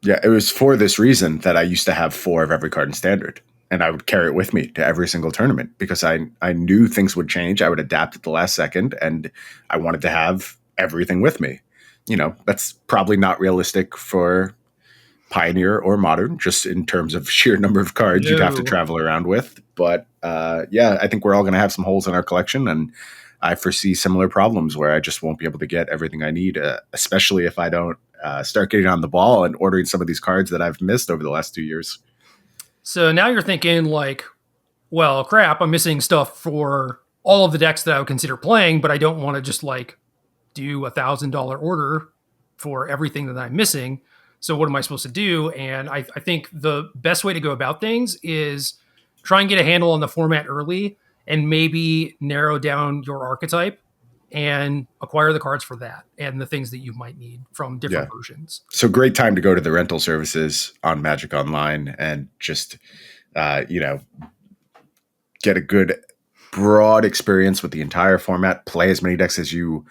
Yeah, it was for this reason that I used to have four of every card in Standard, and I would carry it with me to every single tournament because I knew things would change. I would adapt at the last second, and I wanted to have everything with me. That's probably not realistic for Pioneer or Modern, just in terms of sheer number of cards you'd have to No. travel around with. But yeah, I think we're all going to have some holes in our collection, and I foresee similar problems where I just won't be able to get everything I need, especially if I don't start getting on the ball and ordering some of these cards that I've missed over the last 2 years. So now you're thinking like, well, crap, I'm missing stuff for all of the decks that I would consider playing, but I don't want to just like do $1,000 order for everything that I'm missing. So what am I supposed to do? And I think the best way to go about things is try and get a handle on the format early and maybe narrow down your archetype and acquire the cards for that and the things that you might need from different Yeah. versions. So great time to go to the rental services on Magic Online and just, get a good broad experience with the entire format, play as many decks as you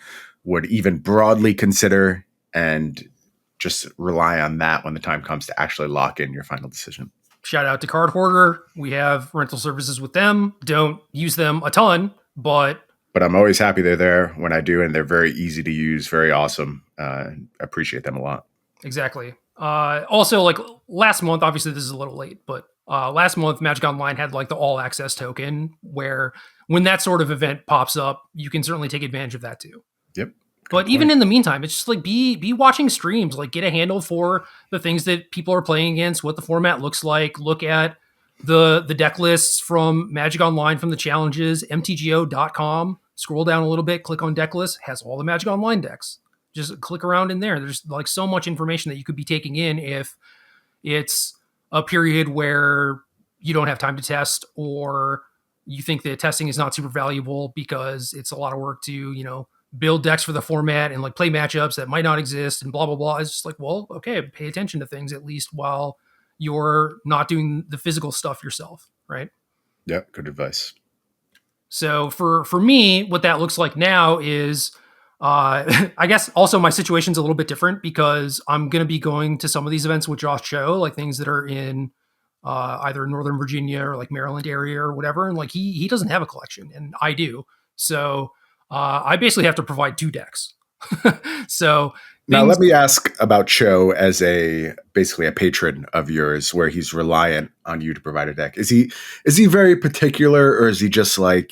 would even broadly consider, and just rely on that when the time comes to actually lock in your final decision. Shout out to Card Hoarder. We have rental services with them. Don't use them a ton, but But I'm always happy they're there when I do, and they're very easy to use, very awesome. Appreciate them a lot. exactly. Also, like last month, obviously this is a little late, but last month Magic Online had like the all access token, where when that sort of event pops up, you can certainly take advantage of that too. Yep. Good But even point. in the meantime, it's just like be watching streams, like get a handle for the things that people are playing against, what the format looks like. Look at the deck lists from Magic Online, from the challenges, mtgo.com. scroll down a little bit, click on deck list, has all the Magic Online decks. Just click around in there. There's like so much information that you could be taking in if it's a period where you don't have time to test, or you think that testing is not super valuable because it's a lot of work to, build decks for the format and like play matchups that might not exist and blah, blah, blah. It's just like, well, okay, pay attention to things at least while you're not doing the physical stuff yourself, right? Yeah, good advice. So for me, what that looks like now is, I guess also my situation's a little bit different because I'm going to be going to some of these events with Josh Cho, like things that are in either Northern Virginia or like Maryland area or whatever, and like he doesn't have a collection, and I do. So I basically have to provide two decks. So Now, things. let me ask about Cho as a basically a patron of yours, where he's reliant on you to provide a deck. Is he very particular, or is he just like,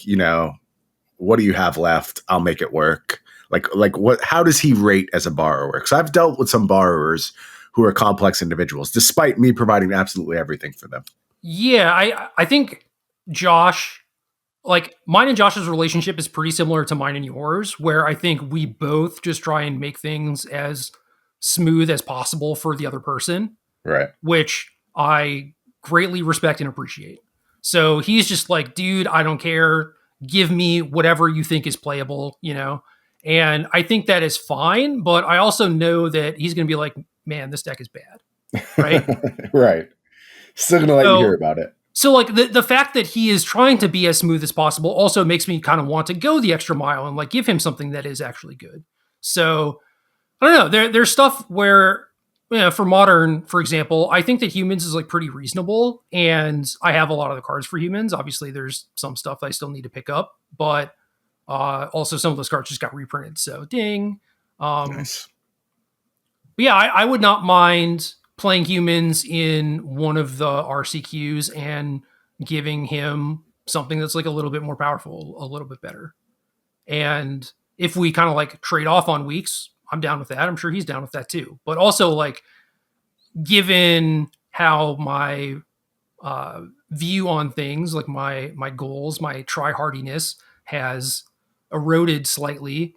what do you have left? I'll make it work. Like what? How does he rate as a borrower? Because I've dealt with some borrowers who are complex individuals, despite me providing absolutely everything for them. Yeah, I think Josh, like mine and Josh's relationship is pretty similar to mine and yours, where I think we both just try and make things as smooth as possible for the other person, Right. which I greatly respect and appreciate. So he's just like, dude, I don't care. Give me whatever you think is playable. And I think that is fine, but I also know that he's going to be like, man, this deck is bad, right? Right. Still gonna let you hear So about it. so like the fact that he is trying to be as smooth as possible also makes me kind of want to go the extra mile and like give him something that is actually good. So I don't know. There's stuff where, for modern, for example, I think that humans is like pretty reasonable, and I have a lot of the cards for humans. Obviously, there's some stuff I still need to pick up, but also some of those cards just got reprinted. So ding. Um, Nice. but yeah, I would not mind playing humans in one of the RCQs and giving him something that's like a little bit more powerful, a little bit better. And if we kind of like trade off on weeks, I'm down with that. I'm sure he's down with that too. But also, like, given how my view on things, like my goals, my try hardiness has eroded slightly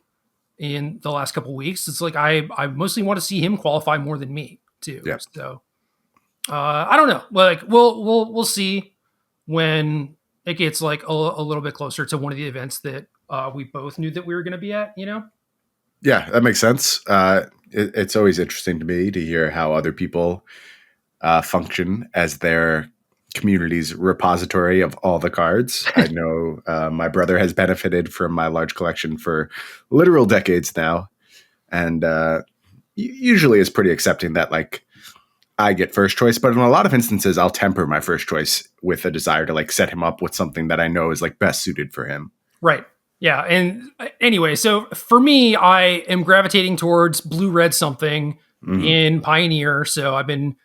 in the last couple of weeks, it's like I mostly want to see him qualify more than me too. Yeah. So I don't know. Like we'll see when it gets like a little bit closer to one of the events that we both knew that we were going to be at. Yeah, that makes sense. It's always interesting to me to hear how other people function as their community's repository of all the cards. I know my brother has benefited from my large collection for literal decades now, and usually is pretty accepting that like I get first choice. But in a lot of instances, I'll temper my first choice with a desire to like set him up with something that I know is like best suited for him. Right. Yeah. And anyway, so for me, I am gravitating towards blue red something Mhm. in Pioneer. So I've been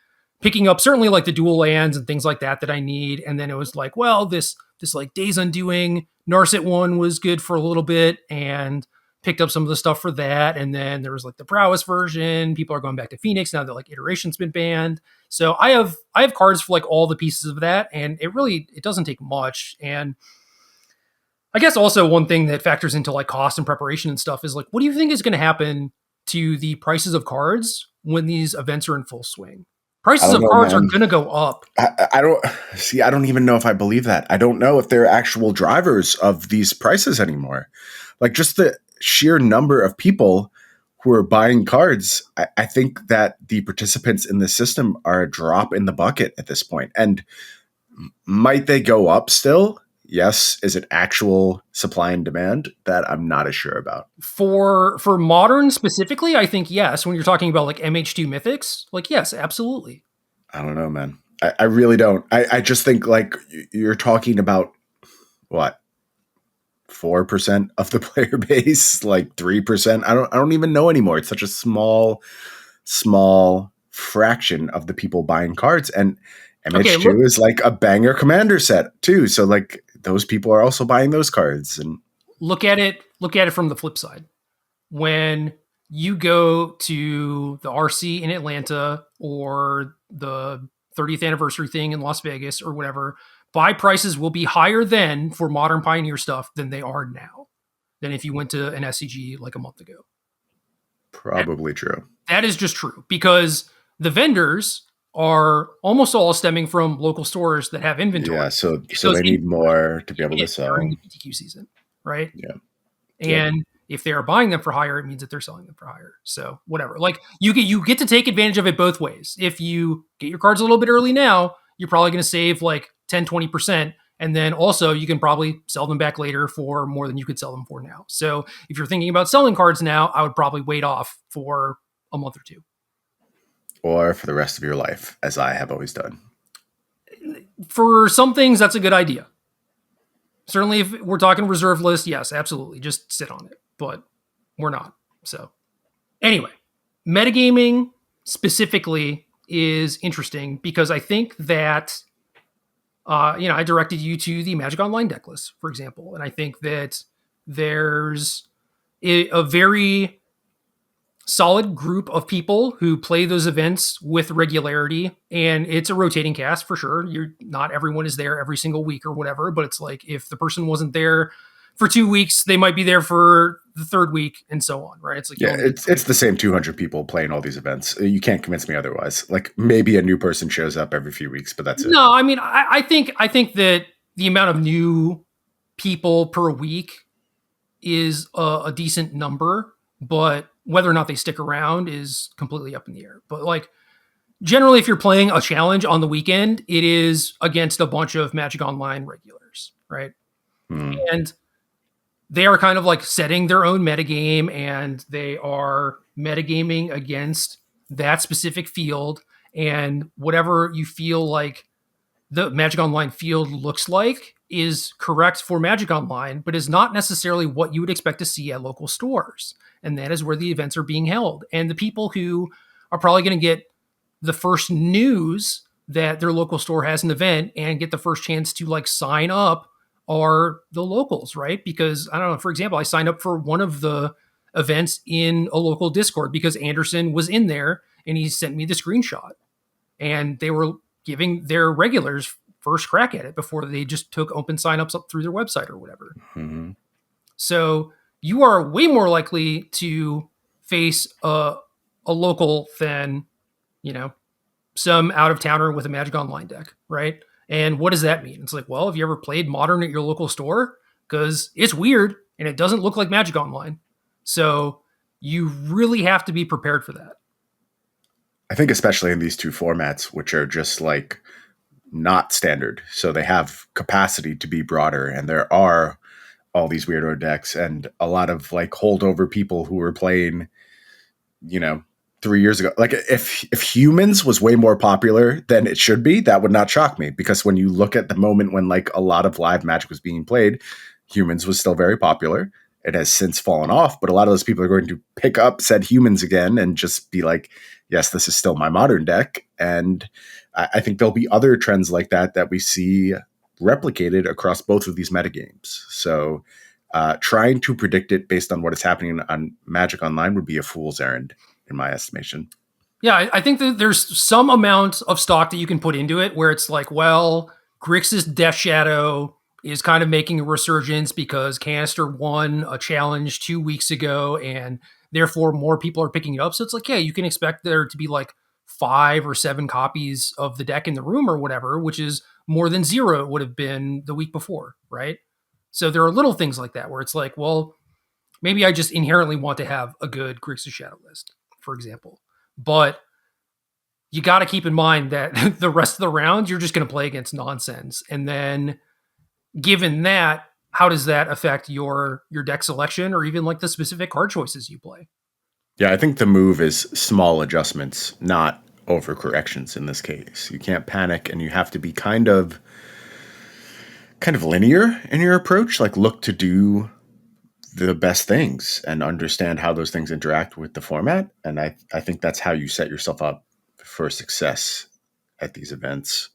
picking up certainly like the dual lands and things like that I need. And then it was like, well, this like Days Undoing Narset one was good for a little bit, and picked up some of the stuff for that. And then there was like the Prowess version. People are going back to Phoenix now that like Iteration's been banned. So I have cards for like all the pieces of that, and it doesn't take much. And I guess also one thing that factors into like cost and preparation and stuff is like, what do you think is going to happen to the prices of cards when these events are in full swing? I Prices don't of know, cards are man. going to go up. I don't see. I don't even know if I believe that. I don't know if they're actual drivers of these prices anymore. Like just the sheer number of people who are buying cards. I think that the participants in the system are a drop in the bucket at this point. And might they go up still? Yes. Is it actual supply and demand? That I'm not as sure about. For modern specifically, I think yes. When you're talking about like MH2 mythics, like yes, absolutely. I don't know, man. I really don't. I just think like you're talking about what 4% of the player base, like 3%. I don't even know anymore. It's such a small fraction of the people buying cards. And Okay, MH2 is like a banger commander set too. So like those people are also buying those cards. And look at it from the flip side. When you go to the RC in Atlanta or the 30th anniversary thing in Las Vegas or whatever, buy prices will be higher then for modern Pioneer stuff than they are now. than if you went to an SCG like a month ago. Probably true. That is just true because the vendors are almost all stemming from local stores that have inventory. Yeah, so Those they need inventories more to be able to hit during sell. the PTQ season, right? Yeah. Yep. And if they are buying them for higher, it means that they're selling them for higher. So whatever. Like you get to take advantage of it both ways. If you get your cards a little bit early now, you're probably going to save like 10, 20%. And then also you can probably sell them back later for more than you could sell them for now. So if you're thinking about selling cards now, I would probably wait off for a month or two. Or for the rest of your life, as I have always done. For some things, that's a good idea. Certainly, if we're talking reserve list, yes, absolutely. Just sit on it. But we're not. So, anyway, metagaming specifically is interesting because I think that, I directed you to the Magic Online deck list, for example. And I think that there's a very solid group of people who play those events with regularity, and it's a rotating cast for sure. You're not everyone is there every single week or whatever, but it's like if the person wasn't there for 2 weeks, they might be there for the third week and so on, right? It's like Yeah, it's the same 200 people playing all these events. You can't convince me otherwise. Like maybe a new person shows up every few weeks, but that's it. no, I mean I think that the amount of new people per week is a decent number, but whether or not they stick around is completely up in the air. But like generally, if you're playing a challenge on the weekend, it is against a bunch of Magic Online regulars, right? Hmm. And they are kind of like setting their own metagame and they are metagaming against that specific field. And whatever you feel like the Magic Online field looks like is correct for Magic Online, but is not necessarily what you would expect to see at local stores. And that is where the events are being held. And the people who are probably going to get the first news that their local store has an event and get the first chance to like sign up are the locals, right? Because I don't know, for example, I signed up for one of the events in a local Discord because Anderson was in there and he sent me the screenshot. And they were giving their regulars first crack at it before they just took open signups up through their website or whatever. Mm-hmm. So you are way more likely to face a local than, you know, some out of towner with a Magic Online deck, right? And what does that mean? It's like, well, have you ever played Modern at your local store? Because it's weird and it doesn't look like Magic Online. So you really have to be prepared for that. I think especially in these two formats, which are just like not standard. So they have capacity to be broader, and there are all these weirdo decks and a lot of like holdover people who were playing, you know, 3 years ago. Like if humans was way more popular than it should be, that would not shock me, because when you look at the moment when like a lot of live Magic was being played, humans was still very popular. It has since fallen off, but a lot of those people are going to pick up said humans again and just be like, yes, this is still my Modern deck. And I think there'll be other trends like that that we see replicated across both of these metagames. So trying to predict it based on what is happening on Magic Online would be a fool's errand, in my estimation. Yeah, I think that there's some amount of stock that you can put into it where it's like, well, Grixis Death Shadow is kind of making a resurgence because Canister won a challenge 2 weeks ago and therefore more people are picking it up. So it's like, yeah, you can expect there to be like 5 or 7 copies of the deck in the room or whatever, which is more than zero it would have been the week before, right? So there are little things like that where it's like, well, maybe I just inherently want to have a good Grixis Shadow list, for example. But you got to keep in mind that the rest of the rounds, you're just going to play against nonsense. And then given that, how does that affect your deck selection or even like the specific card choices you play? Yeah, I think the move is small adjustments, not overcorrections in this case. You can't panic, and you have to be kind of linear in your approach, like look to do the best things and understand how those things interact with the format. And I think that's how you set yourself up for success at these events.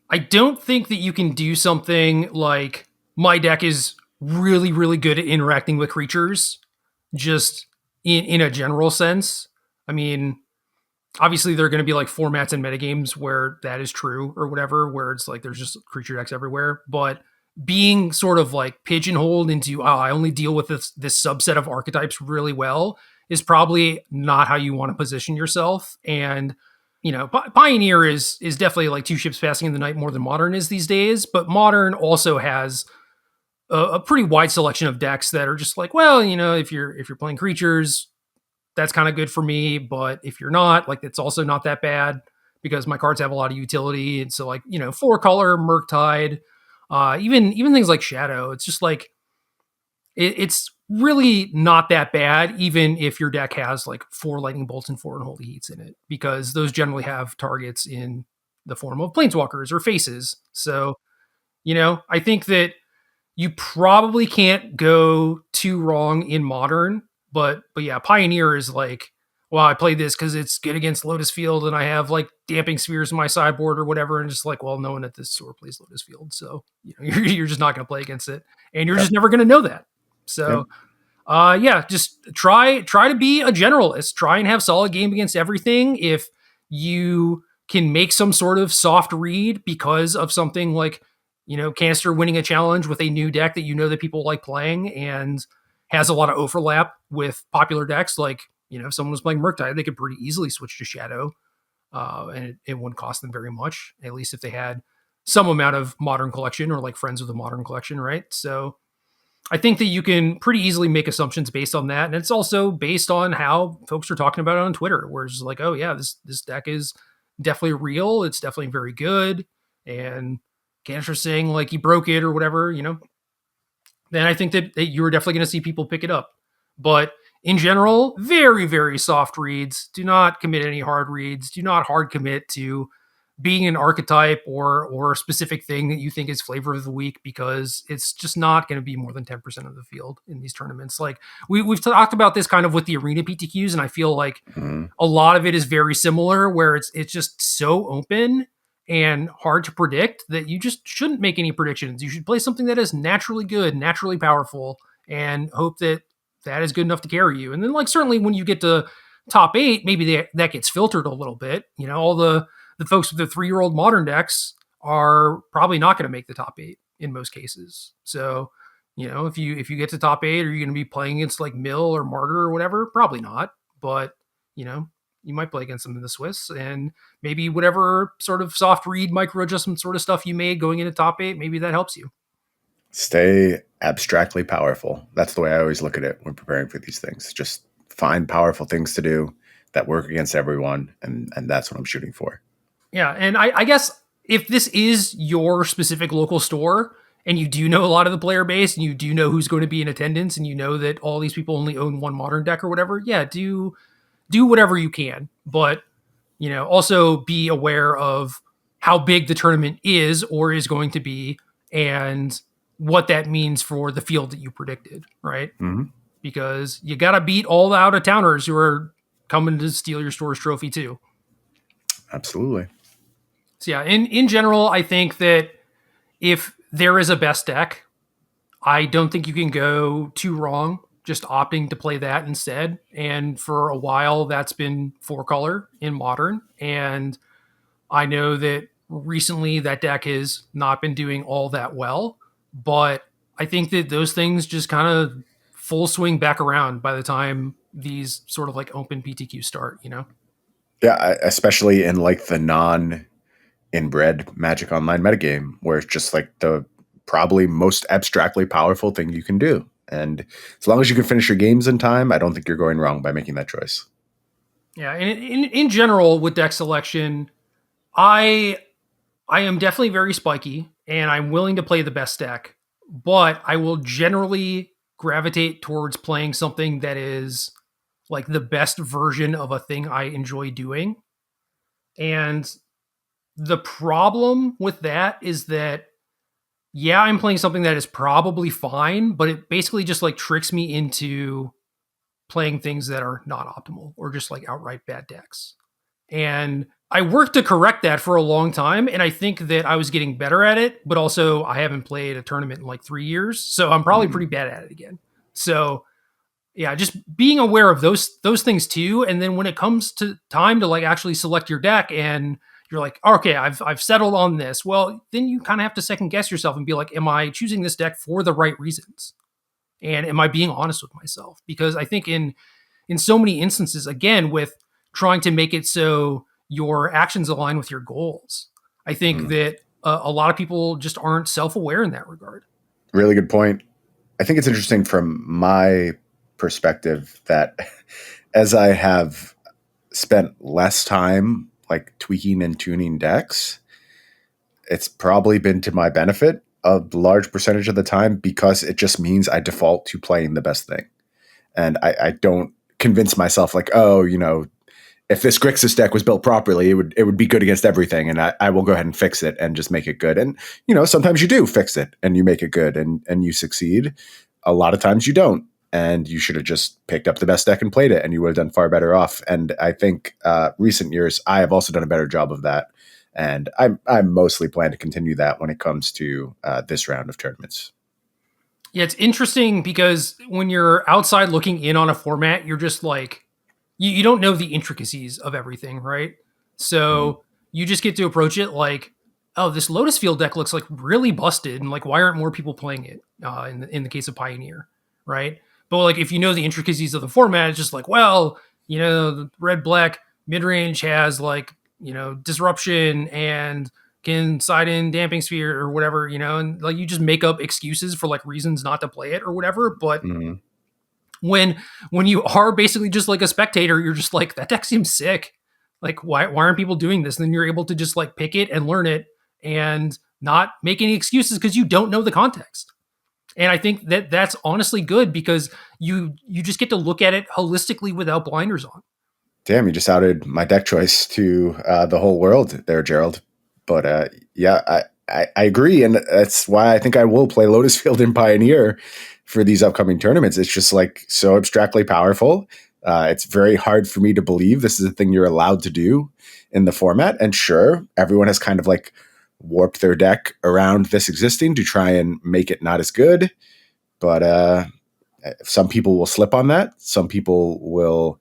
I don't think that you can do something like my deck is really, really good at interacting with creatures, just in a general sense. I mean, obviously there are going to be like formats and metagames where that is true or whatever, where it's like there's just creature decks everywhere. But being sort of like pigeonholed into, oh, I only deal with this subset of archetypes really well is probably not how you want to position yourself. And Pioneer is definitely like two ships passing in the night more than Modern is these days. But Modern also has a pretty wide selection of decks that are just like, well, if you're playing creatures, that's kind of good for me. But if you're not, like, it's also not that bad because my cards have a lot of utility. And so, like, 4 color, Murktide, even things like Shadow, it's just like it's really not that bad, even if your deck has like 4 Lightning Bolts and 4 Unholy Heats in it, because those generally have targets in the form of planeswalkers or faces. So, I think that you probably can't go too wrong in Modern, but yeah, Pioneer is like, well, I played this because it's good against Lotus Field, and I have like Damping Spheres in my sideboard or whatever, and just like, well, no one at this store plays Lotus Field, so you're just not going to play against it, and you're just Yep. never going to know that. Yep. So, yeah, just try to be a generalist. Try and have solid game against everything. If you can make some sort of soft read because of something like, Canister winning a challenge with a new deck that that people like playing and has a lot of overlap with popular decks, like, if someone was playing Murktide, they could pretty easily switch to Shadow, and it wouldn't cost them very much, at least if they had some amount of Modern collection or like friends with a Modern collection, right? So I think that you can pretty easily make assumptions based on that, and it's also based on how folks are talking about it on Twitter, where it's like, oh yeah, this deck is definitely real, it's definitely very good, and Cantor saying like he broke it or whatever, then I think that you're definitely going to see people pick it up. But in general, very, very soft reads. Do not commit any hard reads. Do not hard commit to being an archetype or a specific thing that you think is flavor of the week, because it's just not going to be more than 10% of the field in these tournaments. Like we've talked about this kind of with the arena PTQs, and I feel like Mhm. a lot of it is very similar, where it's just so open and hard to predict that you just shouldn't make any predictions. You should play something that is naturally good, naturally powerful, and hope that that is good enough to carry you. And then, like, certainly when you get to top 8, maybe that gets filtered a little bit. All the folks with the 3-year-old Modern decks are probably not going to make the top 8 in most cases. So, if you get to top 8, are you going to be playing against like Mill or Martyr or whatever? Probably not. But you might play against them in the Swiss, and maybe whatever sort of soft read, micro adjustment sort of stuff you made going into top 8, maybe that helps you. Stay abstractly powerful. That's the way I always look at it when preparing for these things. Just find powerful things to do that work against everyone, and that's what I'm shooting for. Yeah, and I guess if this is your specific local store and you do know a lot of the player base and you do know who's going to be in attendance and you know that all these people only own one Modern deck or whatever, yeah, do whatever you can. But also be aware of how big the tournament is or is going to be, and what that means for the field that you predicted, right? Mm-hmm. Because you got to beat all the out of towners who are coming to steal your store's trophy too. Absolutely. So yeah, in general, I think that if there is a best deck, I don't think you can go too wrong just opting to play that instead. And for a while, that's been 4-color in Modern, and I know that recently that deck has not been doing all that well, but I think that those things just kind of full swing back around by the time these sort of like open PTQ start. Yeah, especially in like the non inbred Magic Online metagame, where it's just like the probably most abstractly powerful thing you can do. And as long as you can finish your games in time, I don't think you're going wrong by making that choice. Yeah, and in general with deck selection, I I am definitely very spiky and I'm willing to play the best deck, but I will generally gravitate towards playing something that is like the best version of a thing I enjoy doing. And the problem with that is that, yeah, I'm playing something that is probably fine, but it basically just like tricks me into playing things that are not optimal or just like outright bad decks. And I worked to correct that for a long time. And I think that I was getting better at it, but also I haven't played a tournament in like 3 years. So I'm probably pretty bad at it again. So yeah, just being aware of those things too. And then when it comes to time to like actually select your deck and you're like, okay, I've settled on this. Well, then you kind of have to second guess yourself and be like, am I choosing this deck for the right reasons? And am I being honest with myself? Because I think in so many instances, again, with trying to make it so your actions align with your goals, I think Mm. that a lot of people just aren't self-aware in that regard. Really good point. I think it's interesting from my perspective that as I have spent less time like tweaking and tuning decks, it's probably been to my benefit a large percentage of the time because it just means I default to playing the best thing. And I don't convince myself like, oh, if this Grixis deck was built properly, it would be good against everything, and I will go ahead and fix it and just make it good. And sometimes you do fix it and you make it good and you succeed. A lot of times you don't, and you should have just picked up the best deck and played it, and you would have done far better off. And I think recent years I have also done a better job of that, and I mostly plan to continue that when it comes to this round of tournaments. Yeah, it's interesting because when you're outside looking in on a format, you're just like, you don't know the intricacies of everything, right? Mhm. So you just get to approach it like, oh, this Lotus Field deck looks like really busted, and like, why aren't more people playing it? In the case of Pioneer, right? But like, if you know the intricacies of the format, it's just like, well, the red black mid range has like disruption and can side in damping sphere or whatever, and like you just make up excuses for like reasons not to play it or whatever. But Mhm. when when you are basically just like a spectator, you're just like, that deck seems sick. Like, why aren't people doing this? And then you're able to just like pick it and learn it and not make any excuses because you don't know the context. And I think that that's honestly good because you just get to look at it holistically without blinders on. Damn, you just outed my deck choice to the whole world there, Gerald. But yeah, I agree. And that's why I think I will play Lotus Field in Pioneer for these upcoming tournaments. It's just like so abstractly powerful. It's very hard for me to believe this is a thing you're allowed to do in the format. And sure, everyone has kind of like warped their deck around this existing to try and make it not as good. But some people will slip on that. Some people will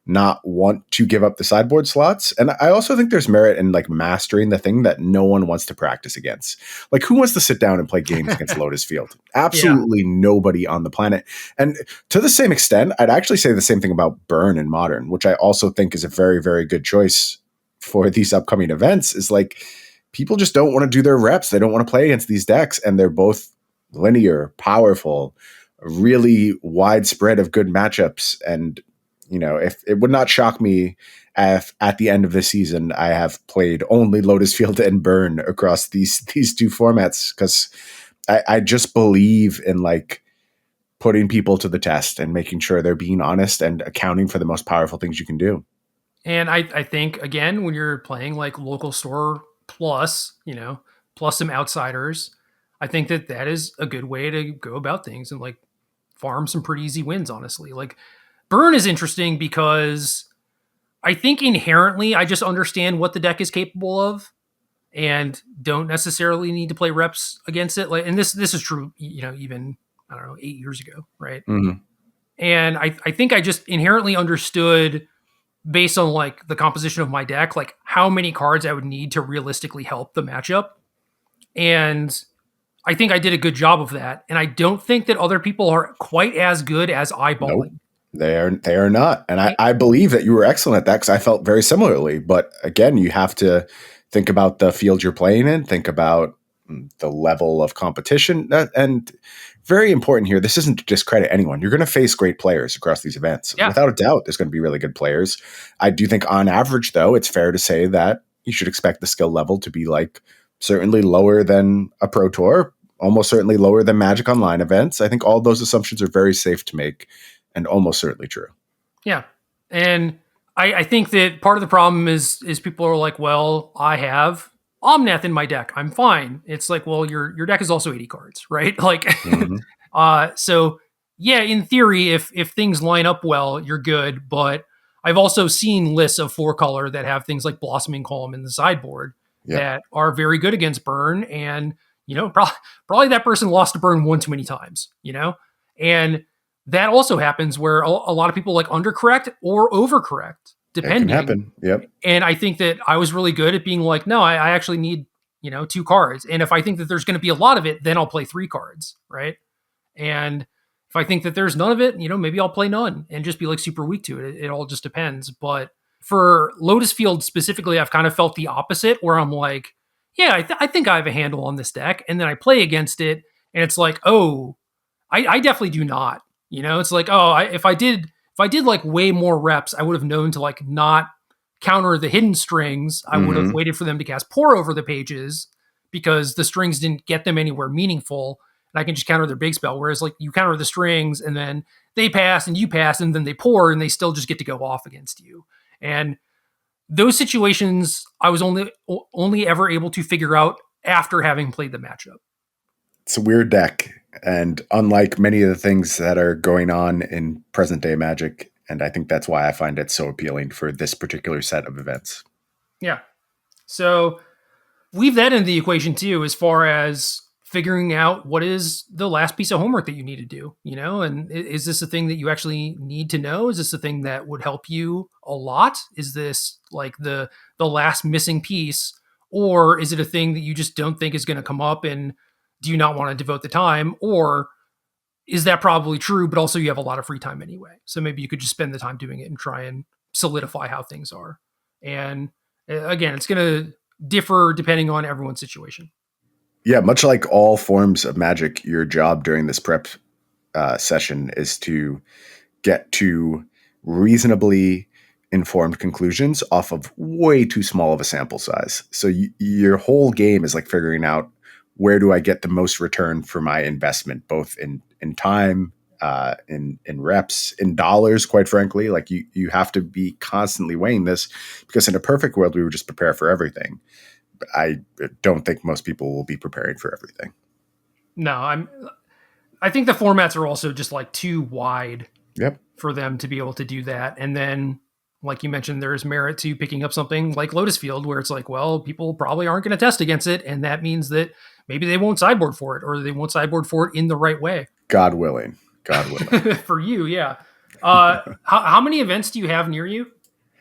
not want to give up the sideboard slots. And I also think there's merit in like mastering the thing that no one wants to practice against. Like, who wants to sit down and play games against Lotus Field? Yeah. Absolutely nobody on the planet. And to the same extent, I'd actually say the same thing about Burn in Modern, which I also think is a very, very good choice for these upcoming events. Is like, people just don't want to do their reps. They don't want to play against these decks, and they're both linear, powerful, really widespread of good matchups. And if it would not shock me if at the end of the season I have played only Lotus Field and Burn across these two formats, because I just believe in like putting people to the test and making sure they're being honest and accounting for the most powerful things you can do. And I think again, when you're playing like local store plus, plus some outsiders, I think that that is a good way to go about things and like farm some pretty easy wins, honestly. Like Burn is interesting because I think inherently I just understand what the deck is capable of and don't necessarily need to play reps against it. Like, and this is true, even I don't know, 8 years ago, right? Mm-hmm. And I think I just inherently understood based on like the composition of my deck, like how many cards I would need to realistically help the matchup. And I think I did a good job of that. And I don't think that other people are quite as good as Nope. eyeballing. They are not. And I believe that you were excellent at that because I felt very similarly. But again, you have to think about the field you're playing in, think about the level of competition. And very important here, this isn't to discredit anyone. You're going to face great players across these events. Yeah. Without a doubt, there's going to be really good players. I do think on average, though, it's fair to say that you should expect the skill level to be like certainly lower than a Pro Tour, almost certainly lower than Magic Online events. I think all those assumptions are very safe to make and almost certainly true. Yeah. And I think that part of the problem is people are like, well, I have Omnath in my deck. I'm fine. It's like, well, your deck is also 80 cards, right? Like Mm-hmm. so yeah, in theory, if things line up well, you're good. But I've also seen lists of 4 color that have things like Blossoming Calm in the sideboard Yep. that are very good against Burn. And, probably that person lost to Burn one too many times, and that also happens where a lot of people like undercorrect or overcorrect It can depending. happen. Yep. And I think that I was really good at being like, no, I actually need, 2 cards. And if I think that there's going to be a lot of it, then I'll play 3 cards. Right. And if I think that there's none of it, maybe I'll play none and just be like super weak to it. It all just depends. But for Lotus Field specifically, I've kind of felt the opposite where I'm like, yeah, I think I have a handle on this deck. And then I play against it and it's like, oh, I definitely do not. It's like, oh, if I did like way more reps, I would have known to like not counter the hidden strings. I would have Mm-hmm. waited for them to cast pour over the pages because the strings didn't get them anywhere meaningful. And I can just counter their big spell. Whereas like you counter the strings and then they pass and you pass and then they pour and they still just get to go off against you. And those situations I was only ever able to figure out after having played the matchup. It's a weird deck, and unlike many of the things that are going on in present day Magic, and I think that's why I find it so appealing for this particular set of events. Yeah. So weave that into the equation too, as far as figuring out what is the last piece of homework that you need to do, and is this a thing that you actually need to know? Is this a thing that would help you a lot? Is this like the last missing piece, or is it a thing that you just don't think is going to come up and do you not want to devote the time? Or is that probably true, but also you have a lot of free time anyway? So maybe you could just spend the time doing it and try and solidify how things are. And again, it's going to differ depending on everyone's situation. Yeah, much like all forms of Magic, your job during this prep session is to get to reasonably informed conclusions off of way too small of a sample size. So your whole game is like figuring out, where do I get the most return for my investment, both in time, in reps, in dollars. Quite frankly, like you have to be constantly weighing this, because in a perfect world we would just prepare for everything. But I don't think most people will be preparing for everything. No, I think the formats are also just like too wide Yep. for them to be able to do that. And then, like you mentioned, there's merit to picking up something like Lotus Field, where it's like, well, people probably aren't going to test against it, and that means that maybe they won't sideboard for it, or they won't sideboard for it in the right way. God willing. God willing. For you, yeah. How many events do you have near you?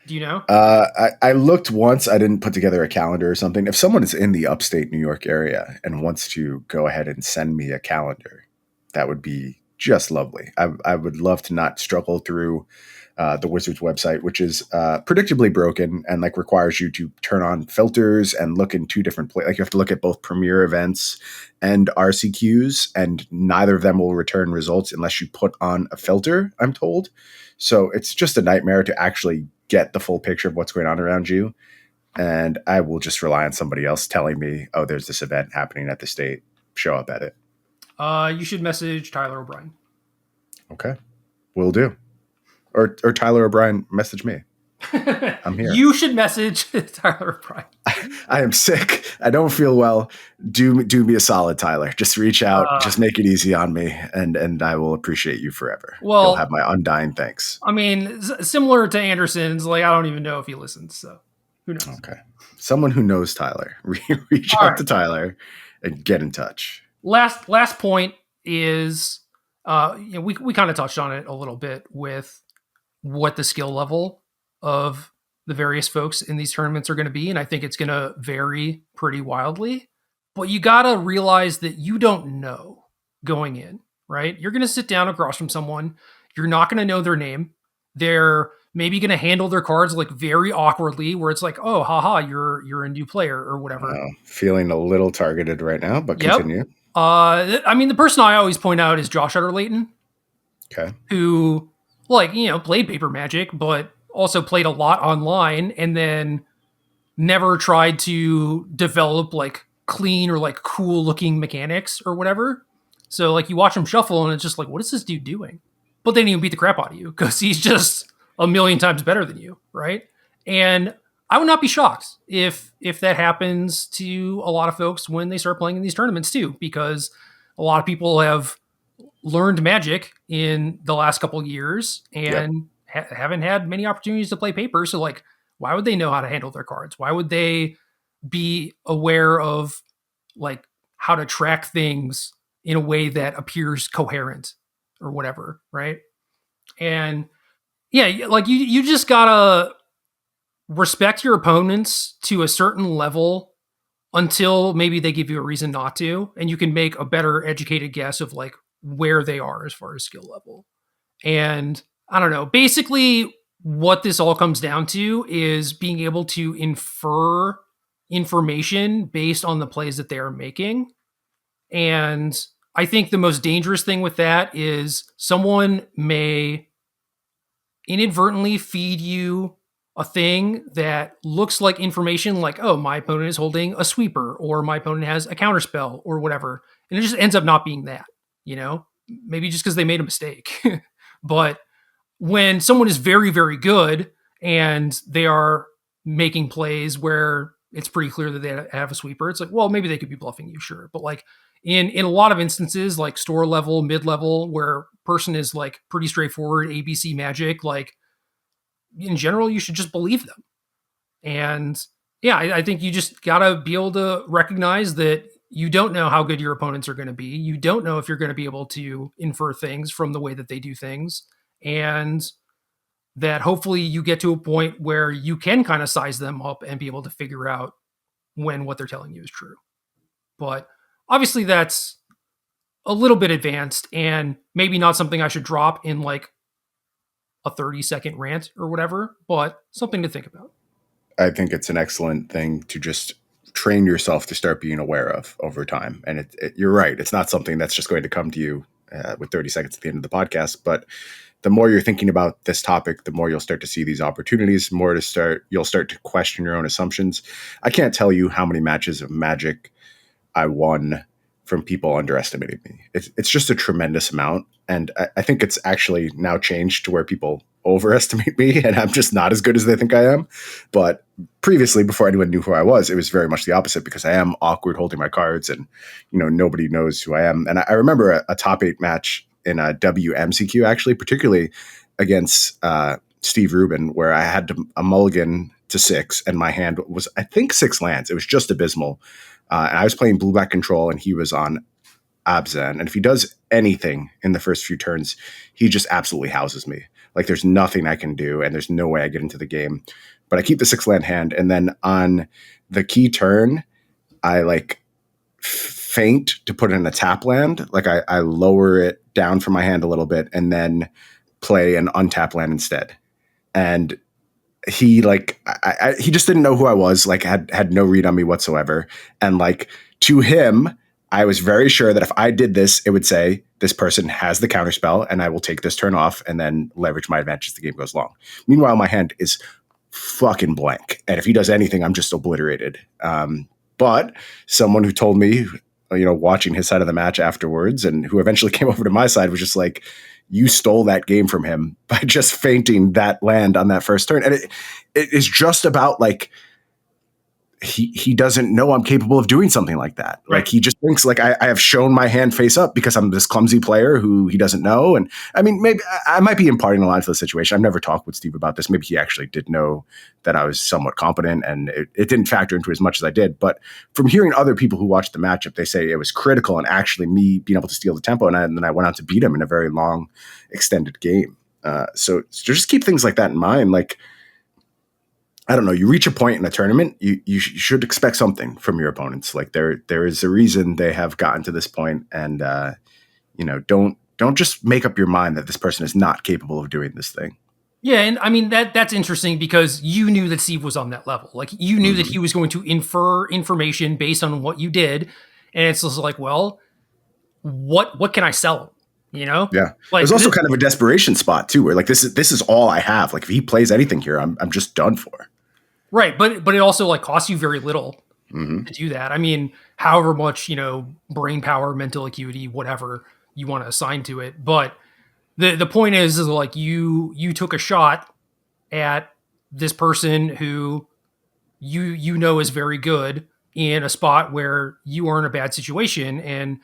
Do you know? I looked once. I didn't put together a calendar or something. If someone is in the upstate New York area and wants to go ahead and send me a calendar, that would be just lovely. I would love to not struggle through the Wizards website, which is predictably broken and like requires you to turn on filters and look in 2 different places. Like you have to look at both premier events and RCQs, and neither of them will return results unless you put on a filter, I'm told. So it's just a nightmare to actually get the full picture of what's going on around you. And I will just rely on somebody else telling me, oh, there's this event happening at the state. Show up at it. You should message Tyler O'Brien. Okay. Will do. Or Tyler O'Brien, message me. I'm here. You should message Tyler O'Brien. I am sick. I don't feel well. Do me a solid, Tyler. Just reach out. Just make it easy on me, and I will appreciate you forever. Well, you'll have my undying thanks. I mean, similar to Anderson's, like I don't even know if he listens, so who knows? Okay. Someone who knows Tyler. Reach All out right. to Tyler and get in touch. Last point is we kind of touched on it a little bit with what the skill level of the various folks in these tournaments are going to be, and I think it's going to vary pretty wildly. But you got to realize that you don't know going in, right? You're going to sit down across from someone, you're not going to know their name. They're maybe going to handle their cards like very awkwardly, where it's like, oh, haha, you're a new player or whatever. Feeling a little targeted right now, but continue. I mean, the person I always point out is Josh Utter-Layton. Okay. Who, played Paper Magic, but also played a lot online, and then never tried to develop like clean or like cool looking mechanics or whatever. So like you watch him shuffle and it's just like, what is this dude doing? But then he'll beat the crap out of you because he's just a million times better than you, right? And I would not be shocked if that happens to a lot of folks when they start playing in these tournaments too, because a lot of people have learned Magic in the last couple of years and haven't had many opportunities to play Paper. So like, why would they know how to handle their cards? Why would they be aware of like how to track things in a way that appears coherent or whatever, right? And yeah, like you just gotta respect your opponents to a certain level until maybe they give you a reason not to, and you can make a better educated guess of like where they are as far as skill level. And I don't know, basically what this all comes down to is being able to infer information based on the plays that they are making. And I think the most dangerous thing with that is someone may inadvertently feed you a thing that looks like information like, oh, my opponent is holding a sweeper or my opponent has a counterspell or whatever. And it just ends up not being that, you know, maybe just because they made a mistake. But when someone is very, very good and they are making plays where it's pretty clear that they have a sweeper, it's like, well, maybe they could be bluffing you, sure. But like in a lot of instances, like store level, mid level, where person is like pretty straightforward ABC magic, like in general, you should just believe them. And yeah, I think you just gotta be able to recognize that you don't know how good your opponents are going to be. You don't know if you're going to be able to infer things from the way that they do things. And that hopefully you get to a point where you can kind of size them up and be able to figure out when what they're telling you is true. But obviously, that's a little bit advanced and maybe not something I should drop in like a 30-second rant or whatever, but something to think about. I think it's an excellent thing to just train yourself to start being aware of over time. And you're right. It's not something that's just going to come to you with 30 seconds at the end of the podcast. But the more you're thinking about this topic, the more you'll start to see these opportunities, you'll start to question your own assumptions. I can't tell you how many matches of Magic I won from people underestimating me. It's just a tremendous amount. And I think it's actually now changed to where people overestimate me and I'm just not as good as they think I am. But previously, before anyone knew who I was, it was very much the opposite because I am awkward holding my cards and, nobody knows who I am. And I remember a top 8 match in a WMCQ, actually, particularly against Steve Rubin, where I had a mulligan to 6 and my hand was, I think, 6 lands. It was just abysmal. And I was playing blue black control and he was on Abzan. And if he does anything in the first few turns, he just absolutely houses me. Like there's nothing I can do and there's no way I get into the game. But I keep the 6 land hand. And then on the key turn, I like feint to put in a tap land. Like I lower it down from my hand a little bit and then play an untap land instead. And he he just didn't know who I was, like had no read on me whatsoever. And like to him, I was very sure that if I did this, it would say this person has the counterspell and I will take this turn off and then leverage my advantage as the game goes long. Meanwhile, my hand is fucking blank. And if he does anything, I'm just obliterated. But someone who told me, watching his side of the match afterwards and who eventually came over to my side was just like, you stole that game from him by just feinting that land on that first turn. And it is just about like, he doesn't know I'm capable of doing something like that. Right. Like he just thinks like I have shown my hand face up because I'm this clumsy player who he doesn't know. And I mean, maybe I might be imparting a lot to the situation. I've never talked with Steve about this. Maybe he actually did know that I was somewhat competent and it didn't factor into as much as I did. But from hearing other people who watched the matchup, they say it was critical and actually me being able to steal the tempo. And then I went on to beat him in a very long extended game. So just keep things like that in mind. Like, I don't know, you reach a point in a tournament, you should expect something from your opponents. Like there is a reason they have gotten to this point, and don't just make up your mind that this person is not capable of doing this thing. Yeah, and I mean that's interesting because you knew that Steve was on that level. Like you knew that he was going to infer information based on what you did, and it's just like, well, what can I sell him? Yeah. Like There's also kind of a desperation spot too, where like this is all I have. Like if he plays anything here, I'm just done for. right, but it also like costs you very little to do that. I mean, however much brain power, mental acuity, whatever you want to assign to it, but the point is like you took a shot at this person who you know is very good in a spot where you are in a bad situation, and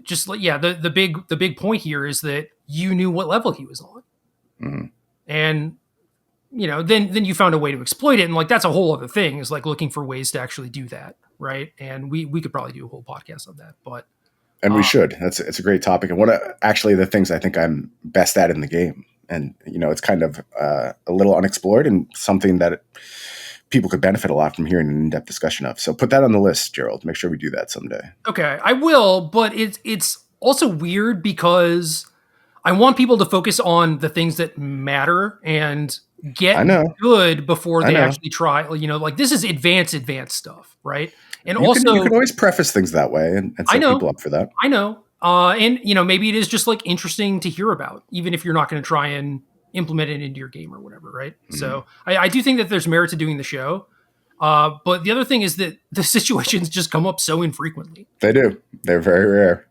just like the big point here is that you knew what level he was on, and then you found a way to exploit it, and like that's a whole other thing, is like looking for ways to actually do that, right? And we could probably do a whole podcast on that, but And we should. It's a great topic, and one of actually the things I think I'm best at in the game. And it's kind of a little unexplored and something that people could benefit a lot from hearing an in-depth discussion of. So put that on the list, Gerald. Make sure we do that someday. Okay, I will, but it's also weird because I want people to focus on the things that matter and I get know. good before I they know. actually try. Like this is advanced stuff, right? And You can also, always preface things that way and I set people know, up for that. I know, and maybe it is just like interesting to hear about, even if you're not going to try and implement it into your game or whatever, right? Mm. So I do think that there's merit to doing the show. But the other thing is that the situations just come up so infrequently. They do. They're very rare.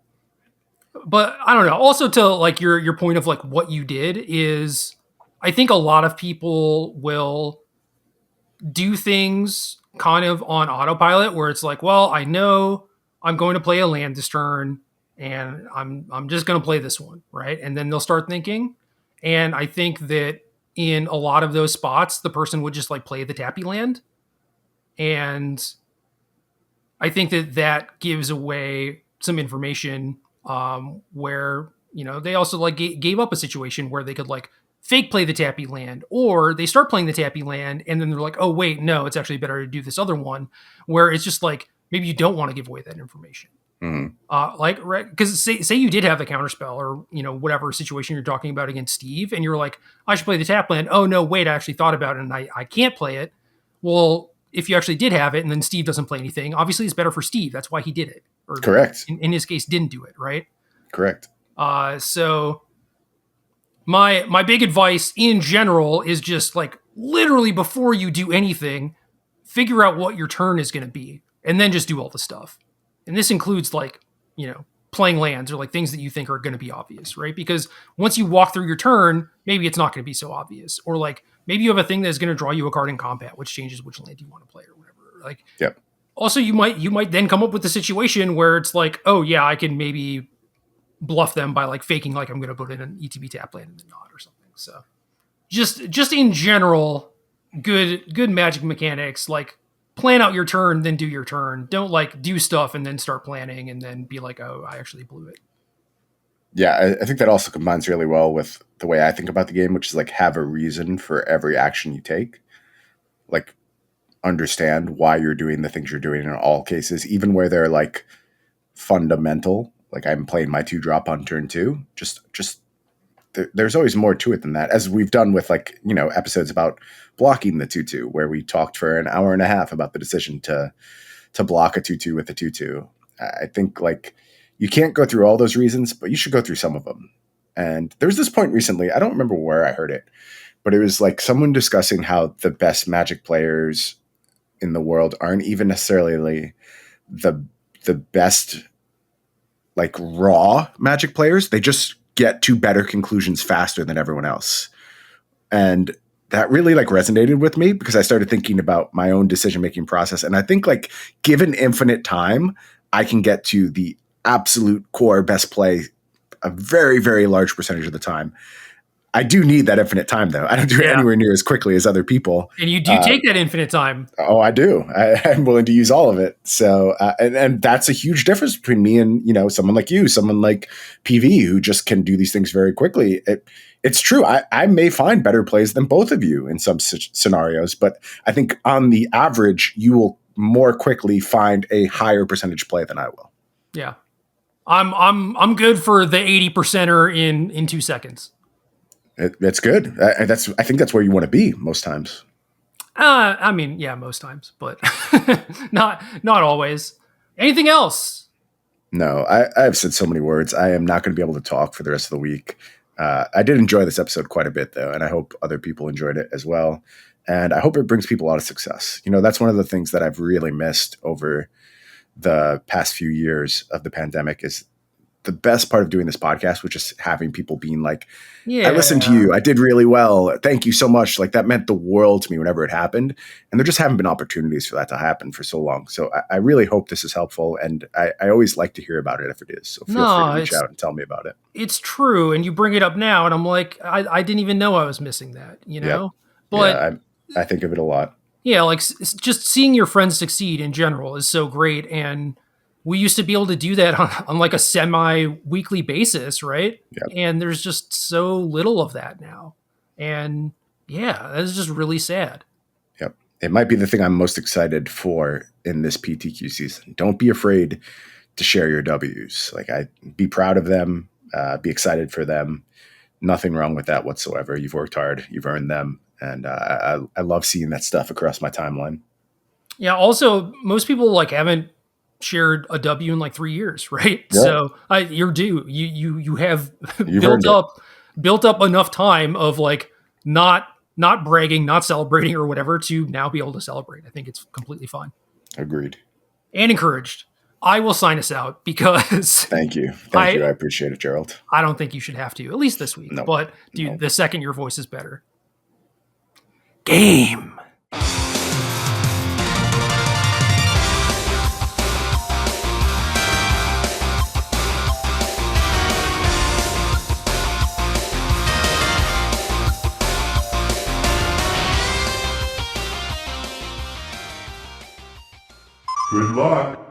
But I don't know. Also, to like your point of like what you did is, I think a lot of people will do things kind of on autopilot where it's like, well, I know I'm going to play a land this turn, and I'm just going to play this one, right? And then they'll start thinking, and I think that in a lot of those spots, the person would just like play the tappy land, and I think that that gives away some information where they also like gave up a situation where they could like fake play the tappy land, or they start playing the tappy land and then they're like, oh wait, no, it's actually better to do this other one, where it's just like maybe you don't want to give away that information. Mm. Like, right, because say you did have the counterspell or whatever situation you're talking about against Steve, and you're like, I should play the tap land. Oh no, wait, I actually thought about it and I can't play it. Well, if you actually did have it and then Steve doesn't play anything, obviously it's better for Steve. That's why he did it, or Correct. in his case, didn't do it, right? Correct. So my big advice in general is just like literally before you do anything, figure out what your turn is going to be, and then just do all the stuff. And this includes like playing lands or like things that you think are going to be obvious, right? Because once you walk through your turn, maybe it's not going to be so obvious, or like maybe you have a thing that's going to draw you a card in combat, which changes which land you want to play or whatever. Like, Yep. also you might then come up with a situation where it's like, oh yeah, I can maybe bluff them by like faking like I'm going to put in an ETB tap land and then not or something. So just in general, good Magic mechanics, like plan out your turn, then do your turn. Don't like do stuff and then start planning and then be like, oh, I actually blew it. Yeah, I think that also combines really well with the way I think about the game, which is like have a reason for every action you take. Like understand why you're doing the things you're doing in all cases, even where they're like fundamental. Like I'm playing my 2-drop on turn 2. Just there's always more to it than that, as we've done with like episodes about blocking the 2/2, where we talked for an hour and a half about the decision to block a 2/2 with a 2/2. I think like you can't go through all those reasons, but you should go through some of them. And there was this point recently, I don't remember where I heard it, but it was like someone discussing how the best Magic players in the world aren't even necessarily the best like raw Magic players. They just get to better conclusions faster than everyone else. And that really like resonated with me because I started thinking about my own decision-making process. And I think like given infinite time, I can get to the absolute core best play a very, very large percentage of the time. I do need that infinite time though. I don't do it Yeah. anywhere near as quickly as other people. And you do take that infinite time. Oh, I do. I'm willing to use all of it. So, and that's a huge difference between me and someone like you, someone like PV, who just can do these things very quickly. It's true. I may find better plays than both of you in some scenarios, but I think on the average, you will more quickly find a higher percentage play than I will. Yeah. I'm good for the 80%er in 2 seconds. That's good. I think that's where you want to be most times. I mean, yeah, most times, but not always. Anything else? No, I've said so many words. I am not going to be able to talk for the rest of the week. I did enjoy this episode quite a bit, though, and I hope other people enjoyed it as well. And I hope it brings people a lot of success. That's one of the things that I've really missed over the past few years of the pandemic is the best part of doing this podcast, which is having people being like, Yeah. I listened to you. I did really well. Thank you so much. Like that meant the world to me whenever it happened. And there just haven't been opportunities for that to happen for so long. So I really hope this is helpful. And I always like to hear about it if it is. So feel free to reach out and tell me about it. It's true. And you bring it up now and I'm like, I didn't even know I was missing that, Yep. But yeah, I think of it a lot. Yeah, like just seeing your friends succeed in general is so great. And we used to be able to do that on like a semi-weekly basis, right? Yep. And there's just so little of that now. And yeah, that's just really sad. Yep. It might be the thing I'm most excited for in this PTQ season. Don't be afraid to share your W's. Like, be proud of them, be excited for them. Nothing wrong with that whatsoever. You've worked hard, you've earned them, and I love seeing that stuff across my timeline. Yeah. Also, most people like haven't shared a W in like 3 years, right? Yeah, So you're due. You have you've built earned it. up enough time of like not bragging, not celebrating or whatever to now be able to celebrate. I think it's completely fine Agreed. and encouraged. I will sign us out because Thank you. Thank I you. I appreciate it, Gerald. I don't think you should have to, at least this week. No, But dude, no. the second your voice is better. Game. Good luck.